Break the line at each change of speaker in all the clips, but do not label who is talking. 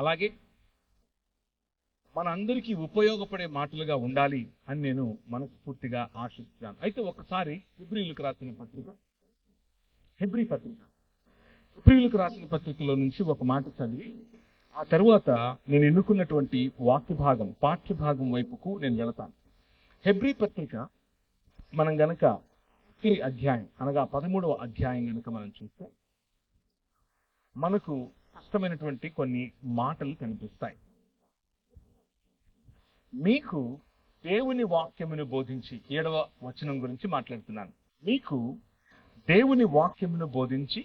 అలాగే మనందరికీ ఉపయోగపడే మాటలుగా ఉండాలి అని నేను మనస్ఫూర్తిగా ఆశిస్తున్నాను. అయితే ఒకసారి హెబ్రీయులకు రాసిన పత్రికలో నుంచి ఒక మాట చదివి ఆ తర్వాత నేను ఎన్నుకున్నటువంటి పాఠ్య భాగం వైపుకు నేను వెళతాను. హెబ్రీ పత్రిక మనం గనక అధ్యాయం అనగా 13వ అధ్యాయం గనక మనం చూస్తే మనకు కష్టమైనటువంటి కొన్ని మాటలు కనిపిస్తాయి. మీకు దేవుని వాక్యమును బోధించి 7వ వచనం గురించి మాట్లాడుతున్నాను. మీకు దేవుని వాక్యమును బోధించి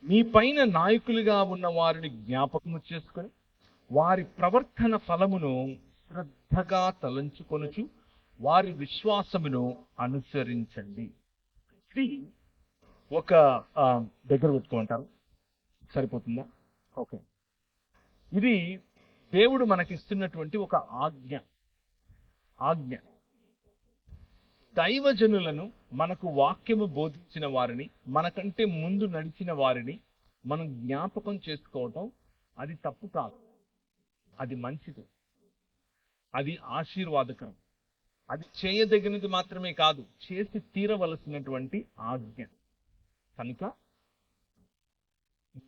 మీ పైన నాయకులుగా ఉన్న వారిని జ్ఞాపకము చేసుకొని వారి ప్రవర్తన ఫలమును శ్రద్ధగా తలంచుకొనుచు వారి విశ్వాసమును అనుసరించండి. ఇది ఒక దగ్గర పెట్టుకుంటారు, సరిపోతుందా? ఓకే. ఇది దేవుడు మనకిస్తున్నటువంటి ఒక ఆజ్ఞ. దైవజనులను, మనకు వాక్యము బోధించిన వారిని, మనకంటే ముందు నడిచిన వారిని మనం జ్ఞాపకం చేసుకోవటం అది తప్పు కాదు, అది మంచిది, అది ఆశీర్వాదకరం, అది చేయదగినది మాత్రమే కాదు, చేసి తీరవలసినటువంటి ఆజ్ఞ. కనుక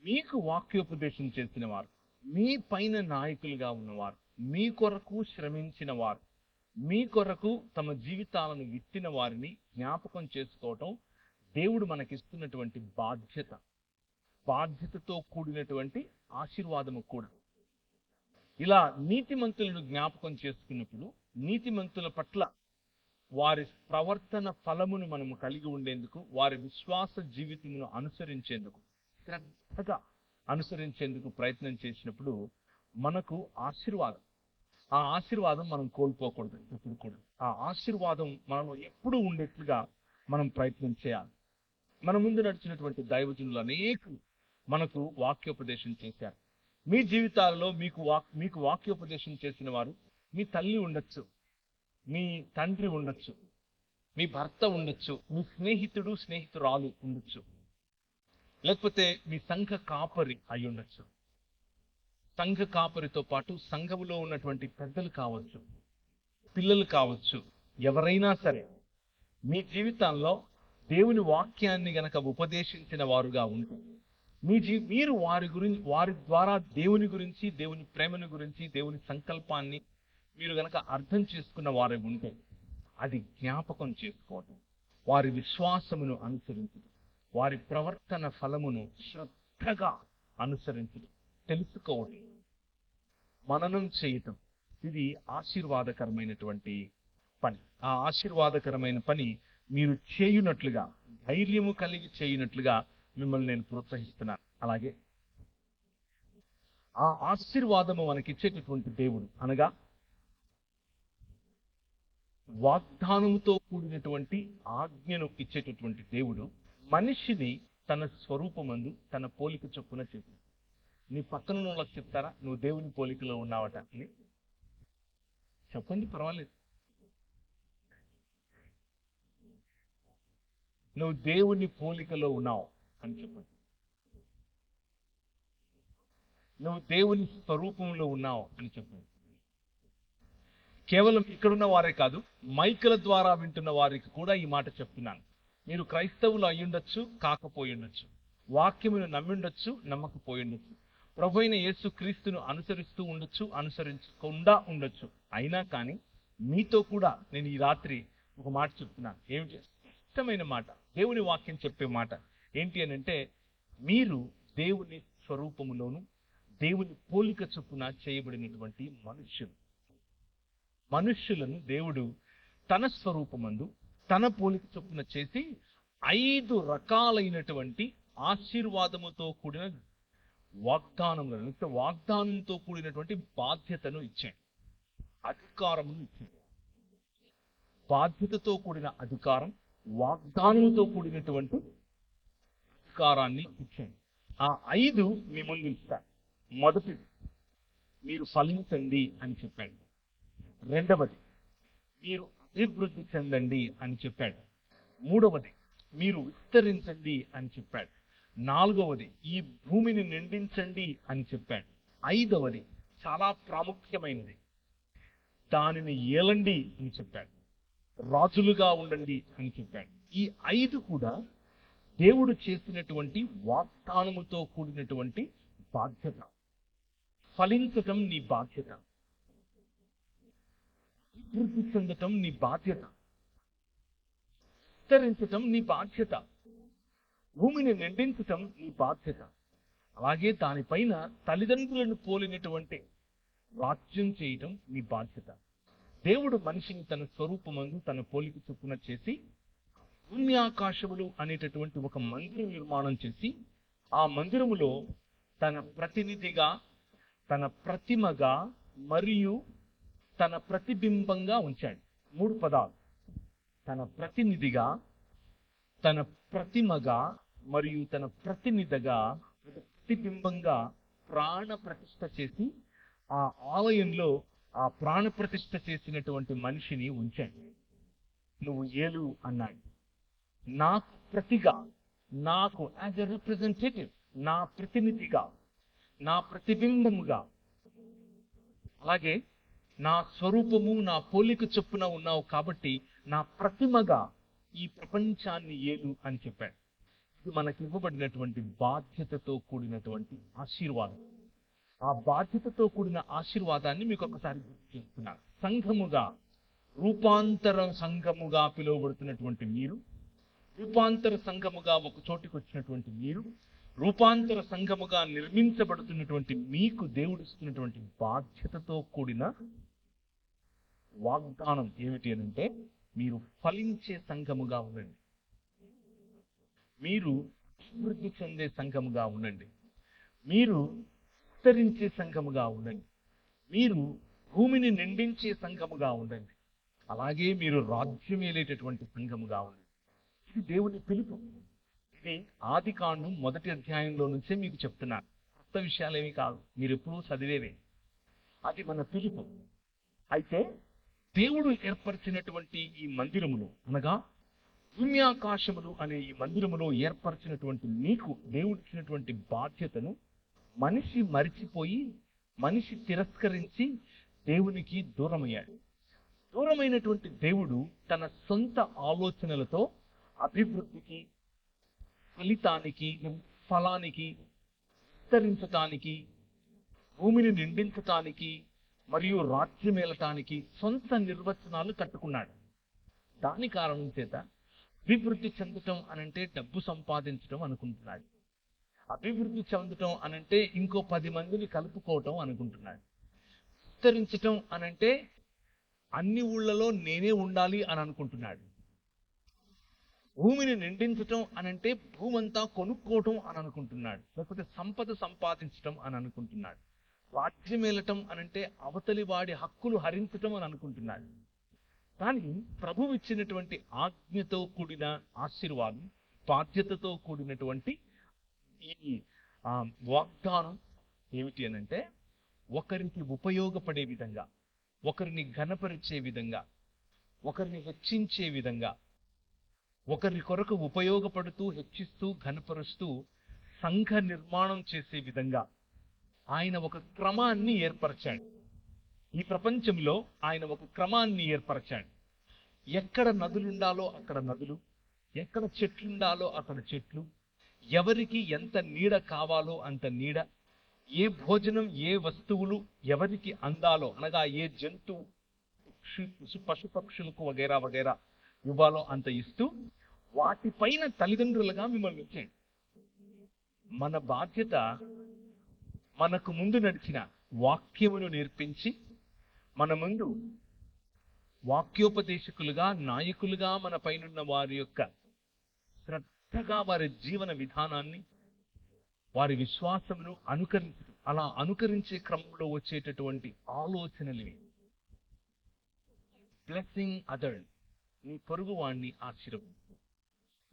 మీకు వాక్యోపదేశం చేసిన వారు, మీ పైన నాయకులుగా ఉన్నవారు, మీ కొరకు శ్రమించిన వారు, మీ కొరకు తమ జీవితాలను విత్తిన వారిని జ్ఞాపకం చేసుకోవటం దేవుడు మనకిస్తున్నటువంటి బాధ్యతతో కూడినటువంటి ఆశీర్వాదము కూడా. ఇలా నీతిమంతులను జ్ఞాపకం చేసుకున్నప్పుడు నీతిమంతుల పట్ల వారి ప్రవర్తన ఫలమును మనము కలిగి ఉండేందుకు, వారి విశ్వాస జీవితమును శ్రద్ధగా అనుసరించేందుకు ప్రయత్నం చేసినప్పుడు మనకు ఆశీర్వాదం. ఆ ఆశీర్వాదం మనం కోల్పోకూడదు ఎప్పుడు కూడా. ఆ ఆశీర్వాదం మనలో ఎప్పుడూ ఉండేట్లుగా మనం ప్రయత్నం చేయాలి. మన ముందు నడిచినటువంటి దైవజనులు అనేకులు మనకు వాక్యోపదేశం చేశారు. మీ జీవితాలలో మీకు వాక్యోపదేశం చేసిన వారు మీ తల్లి ఉండొచ్చు, మీ తండ్రి ఉండొచ్చు, మీ భర్త ఉండొచ్చు, మీ స్నేహితురాలు ఉండొచ్చు, లేకపోతే మీ సంఘ కాపరి అయి ఉండొచ్చు. సంఘ కాపరితో పాటు సంఘములో ఉన్నటువంటి పెద్దలు కావచ్చు, పిల్లలు కావచ్చు, ఎవరైనా సరే మీ జీవితాల్లో దేవుని వాక్యాన్ని గనక ఉపదేశించిన వారుగా ఉంటే మీరు వారి ద్వారా దేవుని గురించి, దేవుని ప్రేమను గురించి, దేవుని సంకల్పాన్ని మీరు గనక అర్థం చేసుకున్న వారు ఉంటే అది జ్ఞాపకం చేసుకోవటం, వారి విశ్వాసమును అనుసరించడం, వారి ప్రవర్తన ఫలమును శ్రద్ధగా అనుసరించడం, తెలుసుకోవటం, మననం చేయటం, ఇది ఆశీర్వాదకరమైనటువంటి పని. ఆ ఆశీర్వాదకరమైన పని మీరు చేయునట్లుగా, ధైర్యము కలిగి చేయునట్లుగా మిమ్మల్ని నేను ప్రోత్సహిస్తున్నాను. అలాగే ఆ ఆశీర్వాదము మనకిచ్చేటటువంటి దేవుడు అనగా వాగ్దానముతో కూడినటువంటి ఆజ్ఞను ఇచ్చేటటువంటి దేవుడు మనిషిని తన స్వరూపమందు తన పోలిక చొప్పున చేశాడు. నీ పక్కన వాళ్ళకి చెప్తారా నువ్వు దేవుని పోలికలో ఉన్నావట అని? చెప్పండి, పర్వాలేదు. నువ్వు దేవుని పోలికలో ఉన్నావు అని చెప్పండి. నువ్వు దేవుని స్వరూపంలో ఉన్నావు అని చెప్పండి. కేవలం ఇక్కడున్న వారే కాదు, మైకుల ద్వారా వింటున్న వారికి కూడా ఈ మాట చెప్తున్నాను. మీరు క్రైస్తవులు అయ్యుండొచ్చు, కాకపోయి ఉండొచ్చు, వాక్యమును నమ్మిండొచ్చు, నమ్మకపోయిండొచ్చు, ప్రభు అయిన యేసు క్రీస్తును అనుసరిస్తూ ఉండొచ్చు, అనుసరించకుండా ఉండొచ్చు. అయినా కానీ మీతో కూడా నేను ఈ రాత్రి ఒక మాట చెప్తున్నాను. ఏమిటి? ఇష్టమైన మాట, దేవుని వాక్యం చెప్పే మాట ఏంటి అని అంటే, మీరు దేవుని స్వరూపములోను దేవుని పోలిక చొప్పున చేయబడినటువంటి మనుష్యులను దేవుడు తన స్వరూపమందు తన పోలిక చొప్పున చేసి 5 రకాలైనటువంటి ఆశీర్వాదముతో కూడిన వాగ్దానంతో కూడినటువంటి బాధ్యతను ఇచ్చాడు, అధికారమును ఇచ్చాడు. బాధ్యతతో కూడిన అధికారం, వాగ్దానంతో కూడినటువంటి అధికారాన్ని ఇచ్చాడు. ఆ 5 మీ ముందు ఇస్తాడు. మొదటిది, మీరు ఫలించండి అని చెప్పాడు. రెండవది, మీరు అభివృద్ధి చెందండి అని చెప్పాడు. మూడవది, మీరు విస్తరించండి అని చెప్పాడు. నాలుగవది, ఈ భూమిని నిండించండి అని చెప్పాడు. ఐదవది, చాలా ప్రాముఖ్యమైనది. దానిని ఏలండి అని చెప్పాడు. రాజులుగా ఉండండి అని చెప్పాడు. ఈ 5 కూడా దేవుడు చేసినటువంటి వాగ్దానముతో కూడినటువంటి బాధ్యత. ఫలించటం నీ బాధ్యత, అభివృద్ధి చెందటం నీ బాధ్యత, విస్తరించటం నీ బాధ్యత, భూమిని నిండించటం నీ బాధ్యత. అలాగే దానిపైన తల్లిదండ్రులను పోలినటువంటి రాజ్యం చేయటం నీ బాధ్యత. దేవుడు మనిషిని తన స్వరూపమందు తన పోలిక చొప్పున చేసి భూమి ఆకాశములు అనేటటువంటి ఒక మందిరం నిర్మాణం చేసి ఆ మందిరములో తన ప్రతినిధిగా, తన ప్రతిమగా మరియు తన ప్రతిబింబంగా ఉంచాడు. 3 పదాలు: తన ప్రతినిధిగా, తన ప్రతిమగా మరియు తన ప్రతినిధిగా, ప్రతిబింబంగా ప్రాణ ప్రతిష్ఠ చేసి ఆ ఆలయంలో ఆ ప్రాణ ప్రతిష్ఠ చేసినటువంటి మనిషిని ఉంచాడు. నువ్వు ఏలు అన్నాడు. నాకు ప్రతిగా, నాకు యాజ్ ఎ రిప్రజెంటేటివ్, నా ప్రతినిధిగా, నా ప్రతిబింబముగా, అలాగే నా స్వరూపము నా పోలిక చొప్పున ఉన్నావు కాబట్టి నా ప్రతిమగా ఈ ప్రపంచాన్ని ఏలు అని చెప్పాడు. ఇది మనకి ఇవ్వబడినటువంటి బాధ్యతతో కూడినటువంటి ఆశీర్వాదం. ఆ బాధ్యతతో కూడిన ఆశీర్వాదాన్ని మీకు ఒకసారి గుర్తు చేస్తున్నాను. సంఘముగా, రూపాంతర సంఘముగా పిలువబడుతున్నటువంటి మీరు, రూపాంతర సంఘముగా ఒక చోటికి వచ్చినటువంటి మీరు, రూపాంతర సంఘముగా నిర్మించబడుతున్నటువంటి మీకు దేవుడిస్తున్నటువంటి బాధ్యతతో కూడిన వాగ్దానం ఏమిటి అంటే, మీరు ఫలించే సంఘముగా ఉండండి, మీరు అభివృద్ధి చెందే సంఘముగా ఉండండి, మీరు విస్తరించే సంఘముగా ఉండండి, మీరు భూమిని నిండించే సంఘముగా ఉండండి, అలాగే మీరు రాజ్యం ఏలేటటువంటి సంఘముగా ఉండండి. ఇది దేవుని పిలుపు. ఇది ఆదికాండం 1వ అధ్యాయంలో నుంచే మీకు చెప్తున్నాను. కొత్త విషయాలేమీ కాదు, మీరు ఎప్పుడూ చదివేవే. అది మన పిలుపు. అయితే దేవుడు ఏర్పరిచినటువంటి ఈ మందిరములు, అనగా భూమి ఆకాశములు అనే ఈ మందిరములో ఏర్పరిచినటువంటి నీకు దేవుడిచ్చినటువంటి బాధ్యతను మనిషి మరిచిపోయి, మనిషి తిరస్కరించి దేవునికి దూరమయ్యాడు. దూరమైనటువంటి దేవుడు తన సొంత ఆలోచనలతో అభివృద్ధికి, ఫలితానికి, ఫలానికి, విస్తరించటానికి, భూమిని నిండించటానికి మరియు రాజ్యమేలటానికి సొంత నిర్వచనాలు కట్టుకున్నాడు. దాని కారణం చేత అభివృద్ధి చెందటం అనంటే డబ్బు సంపాదించడం అనుకుంటున్నాడు. అభివృద్ధి చెందటం అనంటే ఇంకో 10 మందిని కలుపుకోవటం అనుకుంటున్నాడు. విస్తరించటం అనంటే అన్ని ఊళ్ళలో నేనే ఉండాలి అని అనుకుంటున్నాడు. భూమిని నిండించటం అనంటే భూమంతా కొనుక్కోవటం అని అనుకుంటున్నాడు, లేకపోతే సంపద సంపాదించటం అని అనుకుంటున్నాడు. రాజ్యం ఏలటం అనంటే అవతలి వాడి హక్కులు హరించటం అని అనుకుంటున్నాడు. కానీ ప్రభువు ఇచ్చినటువంటి ఆజ్ఞతో కూడిన ఆశీర్వాదం, బాధ్యతతో కూడినటువంటి ఈ వాగ్దానం ఏమిటి అనంటే, ఒకరికి ఉపయోగపడే విధంగా, ఒకరిని ఘనపరిచే విధంగా, ఒకరిని హెచ్చించే విధంగా, ఒకరి కొరకు ఉపయోగపడుతూ హెచ్చిస్తూ ఘనపరుస్తూ సంఘ నిర్మాణం చేసే విధంగా ఆయన ఒక క్రమాన్ని ఏర్పరచాడు. ఈ ప్రపంచంలో ఆయన ఒక క్రమాన్ని ఏర్పరచాడు. ఎక్కడ నదులుండాలో అక్కడ నదులు, ఎక్కడ చెట్లుండాలో అక్కడ చెట్లు, ఎవరికి ఎంత నీడ కావాలో అంత నీడ, ఏ భోజనం ఏ వస్తువులు ఎవరికి అందాలో, అనగా ఏ జంతువు పశుపక్షులకు వగైరా వగైరా ఇవ్వాలో అంత ఇస్తూ వాటిపైన తల్లిదండ్రులుగా మిమ్మల్ని ఉంచండి. మన బాధ్యత మనకు ముందు నడిచిన వాక్యమును నేర్పించి, మన ముందు వాక్యోపదేశకులుగా, నాయకులుగా మన పైనున్న వారి యొక్క శ్రద్ధగా వారి జీవన విధానాన్ని, వారి విశ్వాసమును అనుకరించడం, అలా అనుకరించే క్రమంలో వచ్చేటటువంటి ఆలోచనలు. బ్లెస్సింగ్ అదర్, నీ పొరుగు వాడిని ఆశీర్వదించు,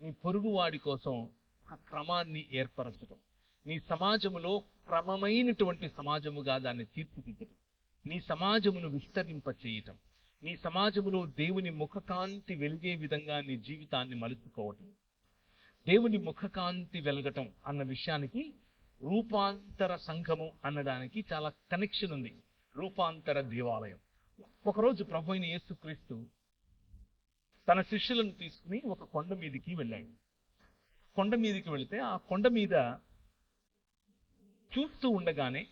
నీ పొరుగు వాడి కోసం ఒక క్రమాన్ని ఏర్పరచడం, నీ సమాజములో క్రమమైనటువంటి సమాజముగా దాన్ని తీర్చిదిద్దడం, నీ సమాజమును విస్తరింప చేయటం, నీ సమాజములో దేవుని ముఖకాంతి వెలిగే విధంగా నీ జీవితాన్ని మలుచుకోవటం. దేవుని ముఖకాంతి వెలగటం అన్న విషయానికి రూపాంతర సంఘము అన్నదానికి చాలా కనెక్షన్ ఉంది. రూపాంతర దేవాలయం. ఒకరోజు ప్రభు అయిన యేసుక్రీస్తు తన శిష్యులను తీసుకుని ఒక కొండ మీదకి వెళ్ళాడు. కొండ మీదకి వెళితే ఆ కొండ మీద చూస్తూ ఉండగానే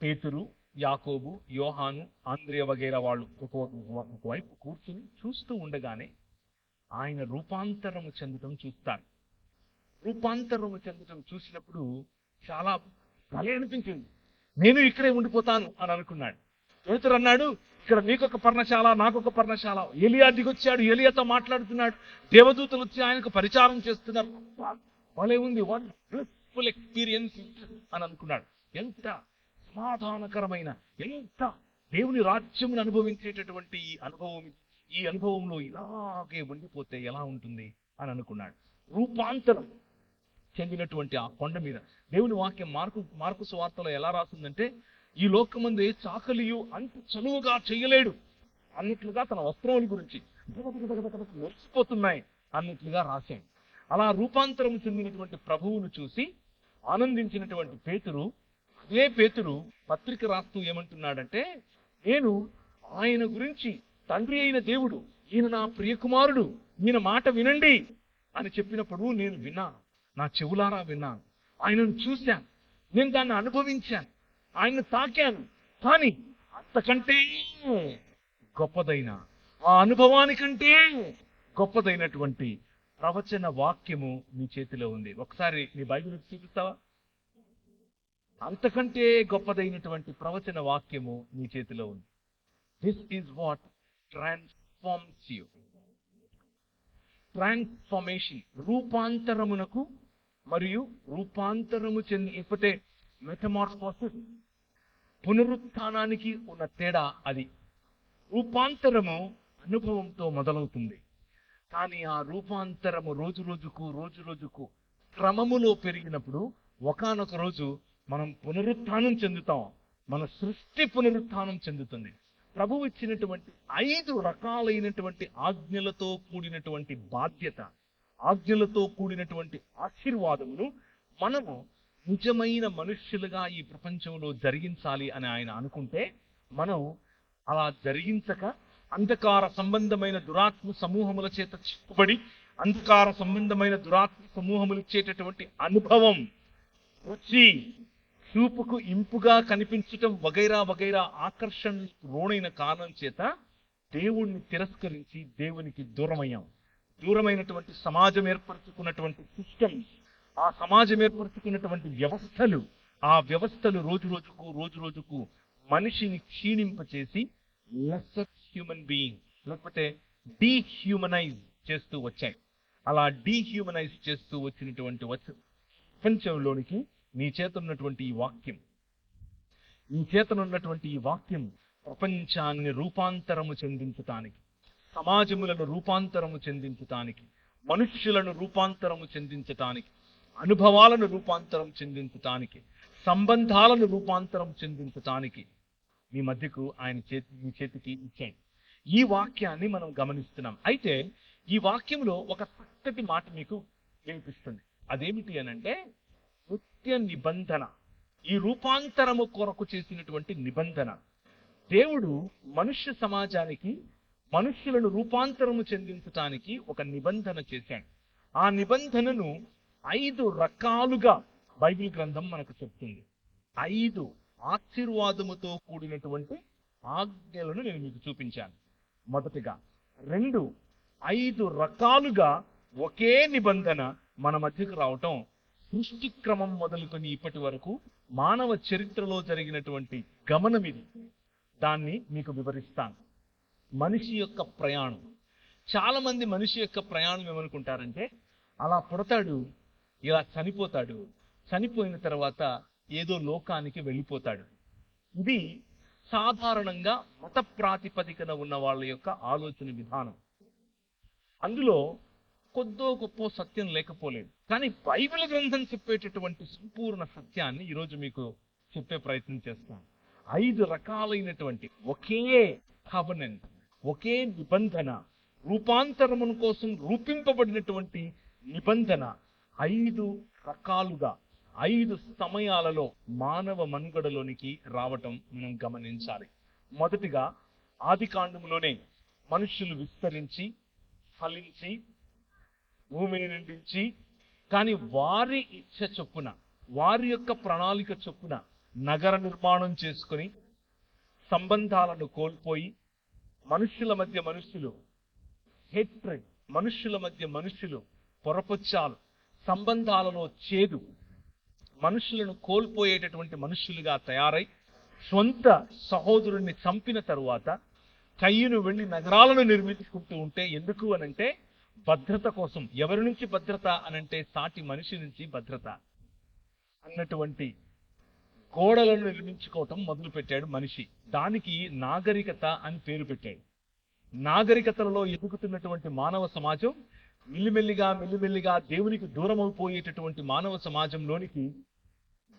పేతురు, యాకోబు, యోహాను, ఆంద్రియ వగైరా వాళ్ళు ఒకవైపు కూర్చుని చూస్తూ ఉండగానే ఆయన రూపాంతరము చెందటం చూస్తారు. రూపాంతరము చెందటం చూసినప్పుడు చాలా భలే అనిపించింది. నేను ఇక్కడే ఉండిపోతాను అని అనుకున్నాడు. పేతురు అన్నాడు, ఇక్కడ నీకొక పర్ణశాల, నాకొక పర్ణశాల. ఏలియా దిగొచ్చాడు, ఏలియాతో మాట్లాడుతున్నాడు, దేవదూతలు వచ్చి ఆయనకు పరిచారం చేస్తున్నారు. భలే ఉంది, వండర్ఫుల్ ఎక్స్పీరియన్స్ అని అనుకున్నాడు. ఎంత సమాధానకరమైన, ఎంత దేవుని రాజ్యమును అనుభవించేటటువంటి ఈ అనుభవంలో ఇలాగే ఉండిపోతే ఎలా ఉంటుంది అని అనుకున్నాడు. రూపాంతరం చెందినటువంటి ఆ కొండ మీద దేవుని వాక్యం మార్కు సువార్తలో ఎలా రాసిందంటే, ఈ లోకమందు ఏ చాకలియు అంత చనువుగా చెయ్యలేడు అన్నట్లుగా తన వస్త్రముల గురించి మెరిసిపోతున్నాయి అన్నట్లుగా రాశాడు. అలా రూపాంతరం చెందినటువంటి ప్రభువును చూసి ఆనందించినటువంటి పేతురు, అదే పేతురు పత్రిక రాస్తూ ఏమంటున్నాడంటే, నేను ఆయన గురించి తండ్రి అయిన దేవుడు, ఈయన నా ప్రియకుమారుడు, ఈయన మాట వినండి అని చెప్పినప్పుడు నేను విన్నాను, నా చెవులారా విన్నాను, ఆయనను చూశాను, నేను దాన్ని అనుభవించాను, ఆయన్ని తాకాను. కానీ అంతకంటే గొప్పదైన, ఆ అనుభవానికంటే గొప్పదైనటువంటి ప్రవచన వాక్యము నీ చేతిలో ఉంది. ఒకసారి నీ బైబిల్ చూపిస్తావా? అంతకంటే గొప్పదైనటువంటి ప్రవచన వాక్యము నీ చేతిలో ఉంది. This is what transforms you. Transformation, రూపాంతరమునకు మరియు రూపాంతరము చెంది ఇప్పటే మెటమార్ఫోసిస్, పునరుత్థానానికి ఉన్న తేడా అది. రూపాంతరము అనుభవంతో మొదలవుతుంది, కానీ ఆ రూపాంతరము రోజు రోజుకు క్రమములో పెరిగినప్పుడు ఒకానొక రోజు మనం పునరుత్థానం చెందుతాం. మన సృష్టి పునరుత్థానం చెందుతుంది. ప్రభువు ఇచ్చినటువంటి 5 రకాలైనటువంటి ఆజ్ఞలతో కూడినటువంటి బాధ్యత, ఆజ్ఞలతో కూడినటువంటి ఆశీర్వాదములు మనము నిజమైన మనుష్యులుగా ఈ ప్రపంచంలో జరిగించాలి అని ఆయన అనుకుంటే, మనం అలా జరిగించక అంధకార సంబంధమైన దురాత్మ సమూహముల చేత చిక్కుబడి, అంధకార సంబంధమైన దురాత్మ సమూహములు ఇచ్చేటటువంటి అనుభవం, రుచి, చూపుకు ఇంపుగా కనిపించటం వగైరా వగైరా ఆకర్షణ లోనైన కారణం చేత దేవుణ్ణి తిరస్కరించి దేవునికి దూరమైనటువంటి సమాజం ఏర్పరచుకున్నటువంటి సిస్టమ్స్, ఆ సమాజం ఏర్పరచుకున్నటువంటి వ్యవస్థలు, ఆ వ్యవస్థలు రోజు రోజుకు మనిషిని క్షీణింపచేసి లెస్సర్ హ్యూమన్ బీయింగ్, లేకపోతే డీహ్యూమనైజ్ చేస్తూ వచ్చాయి. అలా డీహ్యూమనైజ్ చేస్తూ వచ్చినటువంటి ప్రపంచంలోనికి నీ చేతనున్నటువంటి ఈ వాక్యం ప్రపంచాన్ని రూపాంతరము చెందించటానికి, సమాజములను రూపాంతరము చెందించటానికి, మనుష్యులను రూపాంతరము చెందించటానికి, అనుభవాలను రూపాంతరం చెందించటానికి, సంబంధాలను రూపాంతరం చెందించటానికి మీ మధ్యకు ఆయన మీ చేతికి ఇచ్చాడు. ఈ వాక్యాన్ని మనం గమనిస్తున్నాం. అయితే ఈ వాక్యంలో ఒక చక్కటి మాట మీకు వినిపిస్తుంది. అదేమిటి అనంటే, నిత్య నిబంధన. ఈ రూపాంతరము కొరకు చేసినటువంటి నిబంధన. దేవుడు మనుష్య సమాజానికి, మనుష్యులను రూపాంతరము చెందించటానికి ఒక నిబంధన చేశాడు. ఆ నిబంధనను 5 రకాలుగా బైబిల్ గ్రంథం మనకు చెప్తుంది. 5 ఆశీర్వాదముతో కూడినటువంటి ఆజ్ఞలను నేను మీకు చూపించాను. మొదటిగా 2 5 రకాలుగా ఒకే నిబంధన మన మధ్యకు రావటం, సృష్టి క్రమం మొదలుకొని ఇప్పటి వరకు మానవ చరిత్రలో జరిగినటువంటి గమనం ఇది. దాన్ని మీకు వివరిస్తాను. మనిషి యొక్క ప్రయాణం. చాలా మంది మనిషి యొక్క ప్రయాణం ఏమనుకుంటారంటే, అలా పుడతాడు, ఇలా చనిపోతాడు, చనిపోయిన తర్వాత ఏదో లోకానికి వెళ్ళిపోతాడు. ఇది సాధారణంగా మత ప్రాతిపదికన ఉన్న వాళ్ళ యొక్క ఆలోచన విధానం. అందులో కొద్దో గొప్ప సత్యం లేకపోలేదు. కానీ బైబిల్ గ్రంథం చెప్పేటటువంటి సంపూర్ణ సత్యాన్ని ఈరోజు మీకు చెప్పే ప్రయత్నం చేస్తాను. 5 రకాలైనటువంటి ఒకే కవెనెంట్, ఒకే నిబంధన, రూపాంతరమును కోసం రూపింపబడినటువంటి నిబంధన 5 రకాలుగా 5 సమయాలలో మానవ మనుగడలోనికి రావటం మనం గమనించాలి. మొదటిగా ఆదికాండంలోనే మనుషులు విస్తరించి ఫలించి భూమిని నిండించి, కానీ వారి ఇచ్చ చొప్పున, వారి యొక్క ప్రణాళిక చొప్పున నగర నిర్మాణం చేసుకొని సంబంధాలను కోల్పోయి మనుషుల మధ్య మనుషులు హేట్రెడ్, మనుషుల మధ్య మనుషులు పొరపొచ్చాలు, సంబంధాలలో చేదు, మనుషులను కోల్పోయేటటువంటి మనుషులుగా తయారై స్వంత సహోదరుణ్ణి చంపిన తరువాత కయ్యను వెళ్లి నగరాలను నిర్మించుకుంటూ ఉంటే, ఎందుకు అనంటే భద్రత కోసం. ఎవరి నుంచి భద్రత అనంటే సాటి మనిషి నుంచి భద్రత అన్నటువంటి గోడలను నిర్మించుకోవటం మొదలు పెట్టాడు మనిషి. దానికి నాగరికత అని పేరు పెట్టాడు. నాగరికతలలో ఎదుగుతున్నటువంటి మానవ సమాజం మెల్లిమెల్లిగా దేవునికి దూరం అయిపోయేటటువంటి మానవ సమాజంలోనికి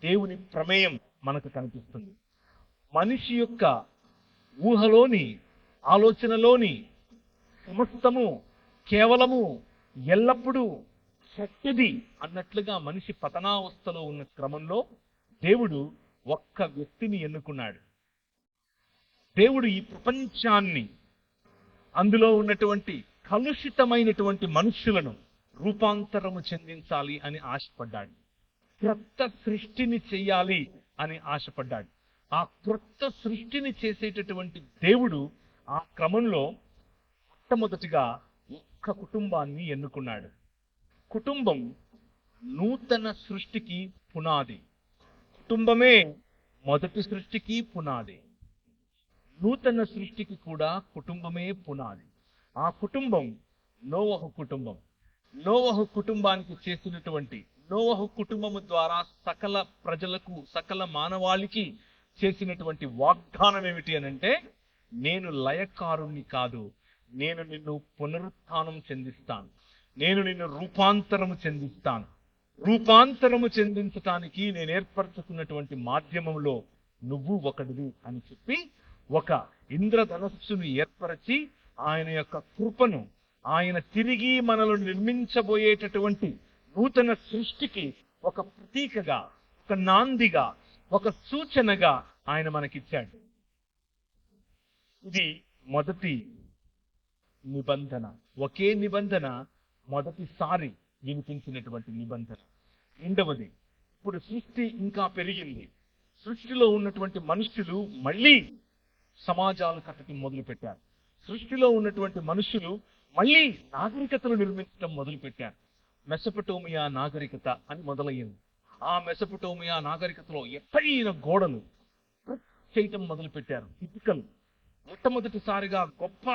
దేవుని ప్రమేయం మనకు కనిపిస్తుంది. మనిషి యొక్క ఊహలోని, ఆలోచనలోని సమస్తము కేవలము ఎల్లప్పుడూ శక్తిది అన్నట్లుగా మనిషి పతనావస్థలో ఉన్న క్రమంలో దేవుడు ఒక్క వ్యక్తిని ఎన్నుకున్నాడు. దేవుడు ఈ ప్రపంచాన్ని, అందులో ఉన్నటువంటి కలుషితమైనటువంటి మనుష్యులను రూపాంతరము చెందించాలి అని ఆశపడ్డాడు. క్రొత్త సృష్టిని చెయ్యాలి అని ఆశపడ్డాడు. ఆ క్రొత్త సృష్టిని చేసేటటువంటి దేవుడు ఆ క్రమంలో మొట్టమొదటిగా ఒక్క కుటుంబాన్ని ఎన్నుకున్నాడు. కుటుంబం నూతన సృష్టికి పునాది. కుటుంబమే మొదటి సృష్టికి పునాది. నూతన సృష్టికి కూడా కుటుంబమే పునాది. ఆ కుటుంబం నోవహు కుటుంబం. నోవహు కుటుంబానికి చేసినటువంటి, నోవహు కుటుంబము ద్వారా సకల ప్రజలకు, సకల మానవాళికి చేసినటువంటి వాగ్దానం ఏమిటి అనంటే, నేను లయకారుణ్ణి కాదు, నేను నిన్ను పునరుత్థానం చెందిస్తాను, నేను నిన్ను రూపాంతరము చెందిస్తాను. రూపాంతరము చెందించటానికి నేను ఏర్పరచుకున్నటువంటి మాధ్యమంలో నువ్వు ఒకడివి అని చెప్పి ఒక ఇంద్రధనస్సును ఏర్పరచి ఆయన యొక్క కృపను, ఆయన తిరిగి మనలో నిర్మించబోయేటటువంటి నూతన సృష్టికి ఒక ప్రతీకగా, ఒక నాందిగా, ఒక సూచనగా ఆయన మనకిచ్చాడు. ఇది మొదటి నిబంధన. ఒకే నిబంధన, మొదటిసారి వినిపించినటువంటి నిబంధన. రెండవది, ఇప్పుడు సృష్టి ఇంకా పెరిగింది. సృష్టిలో ఉన్నటువంటి మనుషులు మళ్ళీ సమాజాలు కట్టడం మొదలు పెట్టారు. సృష్టిలో ఉన్నటువంటి మనుషులు మళ్ళీ నాగరికతను నిర్మించడం మొదలు పెట్టారు. మెసొపొటేమియా నాగరికత అని మొదలయ్యింది. ఆ మెసొపొటేమియా నాగరికతలో ఎత్తైన గోడలు చేయటం మొదలు పెట్టారు. ఇటుకలు మొట్టమొదటిసారిగా గొప్ప,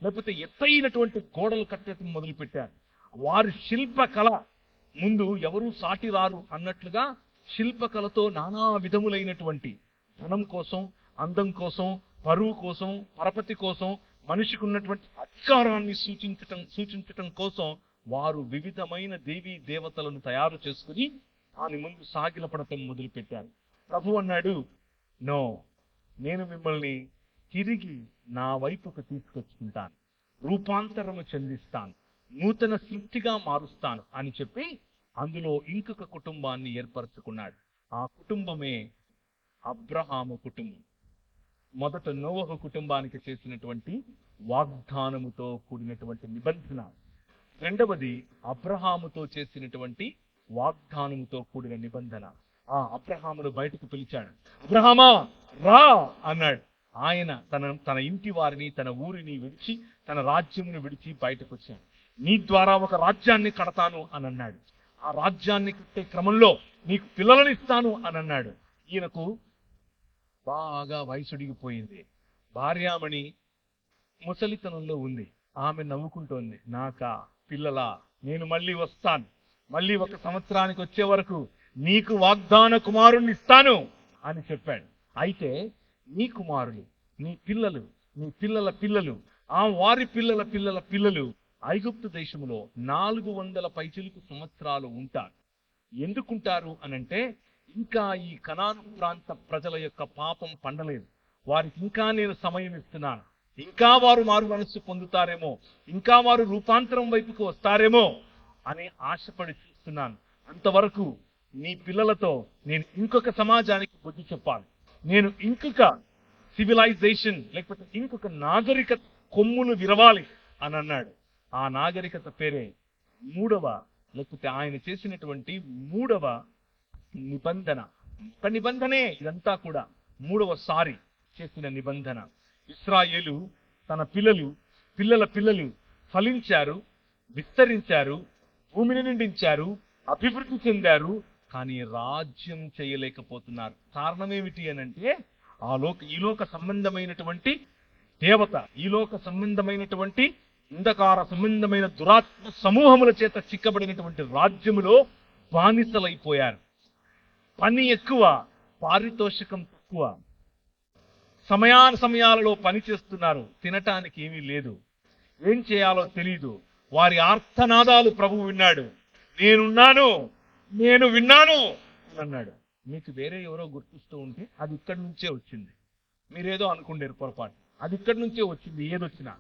లేకపోతే ఎత్తైనటువంటి గోడలు కట్టడం మొదలు పెట్టారు. వారి శిల్పకళ ముందు ఎవరూ సాటి రారు అన్నట్లుగా శిల్పకళతో నానా విధములైనటువంటి ధనం కోసం, అందం కోసం, పరువు కోసం, పరపతి కోసం, మనిషికి ఉన్నటువంటి అధికారాన్ని సూచించటం కోసం వారు వివిధమైన దేవీ దేవతలను తయారు చేసుకుని దాని ముందు సాగిలపడటం మొదలు పెట్టారు. ప్రభు అన్నాడు, నో, నేను మిమ్మల్ని తిరిగి నా వైపుకు తీసుకొచ్చుకుంటాను, రూపాంతరము చెందిస్తాను, నూతన సృష్టిగా మారుస్తాను అని చెప్పి అందులో ఇంకొక కుటుంబాన్ని ఏర్పరచుకున్నాడు. ఆ కుటుంబమే అబ్రహాము కుటుంబం. మొదట నోవహు కుటుంబానికి చేసినటువంటి వాగ్దానముతో కూడినటువంటి నిబంధన. రెండవది అబ్రహాముతో చేసినటువంటి వాగ్దానముతో కూడిన నిబంధన. ఆ అబ్రహామును బయటకు పిలిచాడు. అబ్రహామా రా అన్నాడు. ఆయన తన ఇంటి వారిని, తన ఊరిని విడిచి, తన రాజ్యమును విడిచి బయటకు వచ్చాడు. నీ ద్వారా ఒక రాజ్యాన్ని కడతాను అని అన్నాడు. ఆ రాజ్యాన్ని కట్టే క్రమంలో నీకు పిల్లలను ఇస్తాను అని అన్నాడు. ఈయనకు బాగా వయసుడిగిపోయింది. భార్యామణి ముసలితనంలో ఉంది. ఆమె నవ్వుకుంటోంది, నాకా పిల్లలా, నేను మళ్ళీ వస్తాను, మళ్ళీ 1 సంవత్సరానికి వచ్చే వరకు నీకు వాగ్దాన కుమారుణ్ణి ఇస్తాను అని చెప్పాడు. అయితే నీ కుమారులు, నీ పిల్లలు, నీ పిల్లల పిల్లలు, ఆ వారి పిల్లల పిల్లల పిల్లలు ఐగుప్తు దేశంలో 400 పైచిలుకు సంవత్సరాలు ఉంటారు. ఎందుకుంటారు అనంటే, ఇంకా ఈ కనాను ప్రాంత ప్రజల యొక్క పాపం పండలేదు, వారికి ఇంకా నేను సమయం ఇస్తున్నాను, ఇంకా వారు మారు మనస్సు పొందుతారేమో, ఇంకా వారు రూపాంతరం వైపుకు వస్తారేమో అని ఆశపడి చూస్తున్నాను. అంతవరకు నీ పిల్లలతో నేను ఇంకొక సమాజానికి బుద్ధి చెప్పాలి, నేను ఇంకొక సివిలైజేషన్ లేకపోతే ఇంకొక నాగరికత కొమ్ములు విరవాలి అని అన్నాడు. ఆ నాగరికత పేరే మూడవ లేకపోతే ఆయన చేసినటువంటి మూడవ నిబంధన. ఒక నిబంధనే ఇదంతా కూడా, మూడవసారి చేసిన నిబంధన. ఇశ్రాయేలు తన పిల్లల పిల్లలు ఫలించారు, విస్తరించారు, భూమిని నిండించారు, అభివృద్ధి చెందారు, కానీ రాజ్యం చేయలేకపోతున్నారు. కారణం ఏమిటి అనంటే ఈ లోక సంబంధమైనటువంటి దేవత, ఈ లోక సంబంధమైనటువంటి అంధకార సంబంధమైన దురాత్మ సమూహముల చేత చిక్కబడినటువంటి రాజ్యములో బానిసలైపోయారు. పని ఎక్కువ, పారితోషికం తక్కువ, సమయాలలో పని చేస్తున్నారు, తినటానికి ఏమీ లేదు, ఏం చేయాలో తెలీదు. వారి ఆర్తనాదాలు ప్రభువు విన్నాడు. నేను విన్నాను అన్నాడు. మీకు వేరే ఎవరో గుర్తిస్తూ ఉంటే అది ఇక్కడి నుంచే వచ్చింది, మీరేదో అనుకుంటారు పొరపాటు, అది ఇక్కడి నుంచే వచ్చింది. ఏదొచ్చినా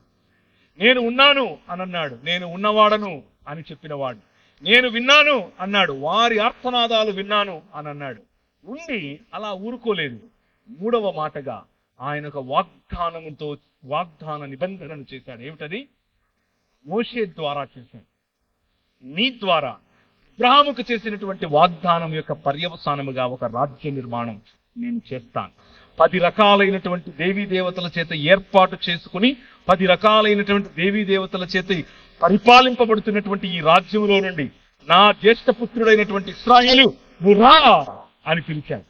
నేను ఉన్నాను అని అన్నాడు, నేను ఉన్నవాడను అని చెప్పినవాడు. నేను విన్నాను అన్నాడు, వారి ఆర్తనాదాలు విన్నాను అని అన్నాడు. ఉండి అలా ఊరుకోలేదు. మూడవ మాటగా ఆయన ఒక వాగ్దాన నిబంధనను చేశాడు. ఏమిటది? మోషే ద్వారా చేశాడు. నీ ద్వారా అబ్రహాముకు చేసినటువంటి వాగ్దానం యొక్క పర్యవసానముగా ఒక రాజ్య నిర్మాణం నేను చేస్తాను. 10 రకాలైనటువంటి దేవీ దేవతల చేత ఏర్పాటు చేసుకుని 10 రకాలైనటువంటి దేవీ దేవతల చేత పరిపాలింపబడుతున్నటువంటి ఈ రాజ్యంలో నుండి నా జ్యేష్ఠ పుత్రుడైనటువంటి ఇశ్రాయేలు నువ్వు రా అని పిలిచాడు.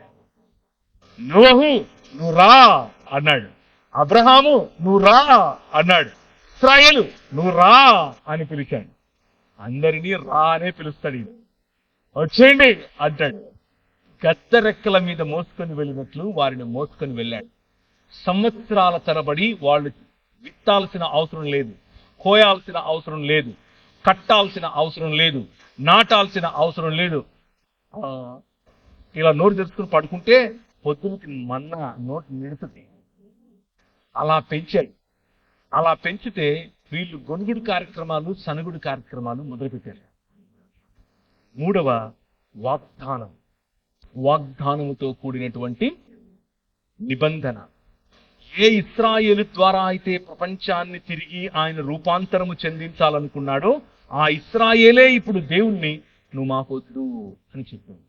నోహు నువ్వు రా అన్నాడు. అబ్రహాము నువ్వు రా అన్నాడు. ఇశ్రాయేలు నువ్వు రా అని పిలిచాడు. అందరినీ రా అనే పిలుస్తాడు. వచ్చేయండి అంటాడు. గద్దరెక్కల మీద మోసుకొని వెళ్ళినట్లు వారిని మోసుకొని వెళ్ళాడు. సంవత్సరాల తరబడి వాళ్ళు విత్తాల్సిన అవసరం లేదు, కోయాల్సిన అవసరం లేదు, కట్టాల్సిన అవసరం లేదు, నాటాల్సిన అవసరం లేదు. ఇలా నోరు తెరుచుకుని పడుకుంటే పొద్దునకి మన్నా నోటి నిడుతుంది. అలా పెంచాడు. అలా పెంచితే వీళ్ళు గొనుగుడు కార్యక్రమాలు, సనుగుడు కార్యక్రమాలు మొదలుపెట్టారు. మూడవ వాగ్దానముతో కూడినటువంటి నిబంధన. ఏ ఇశ్రాయేలు ద్వారా అయితే ప్రపంచాన్ని తిరిగి ఆయన రూపాంతరము చెందించాలనుకున్నాడో ఆ ఇశ్రాయేలే ఇప్పుడు దేవుణ్ణి నువ్వు మాకొద్దు అని చెప్పింది.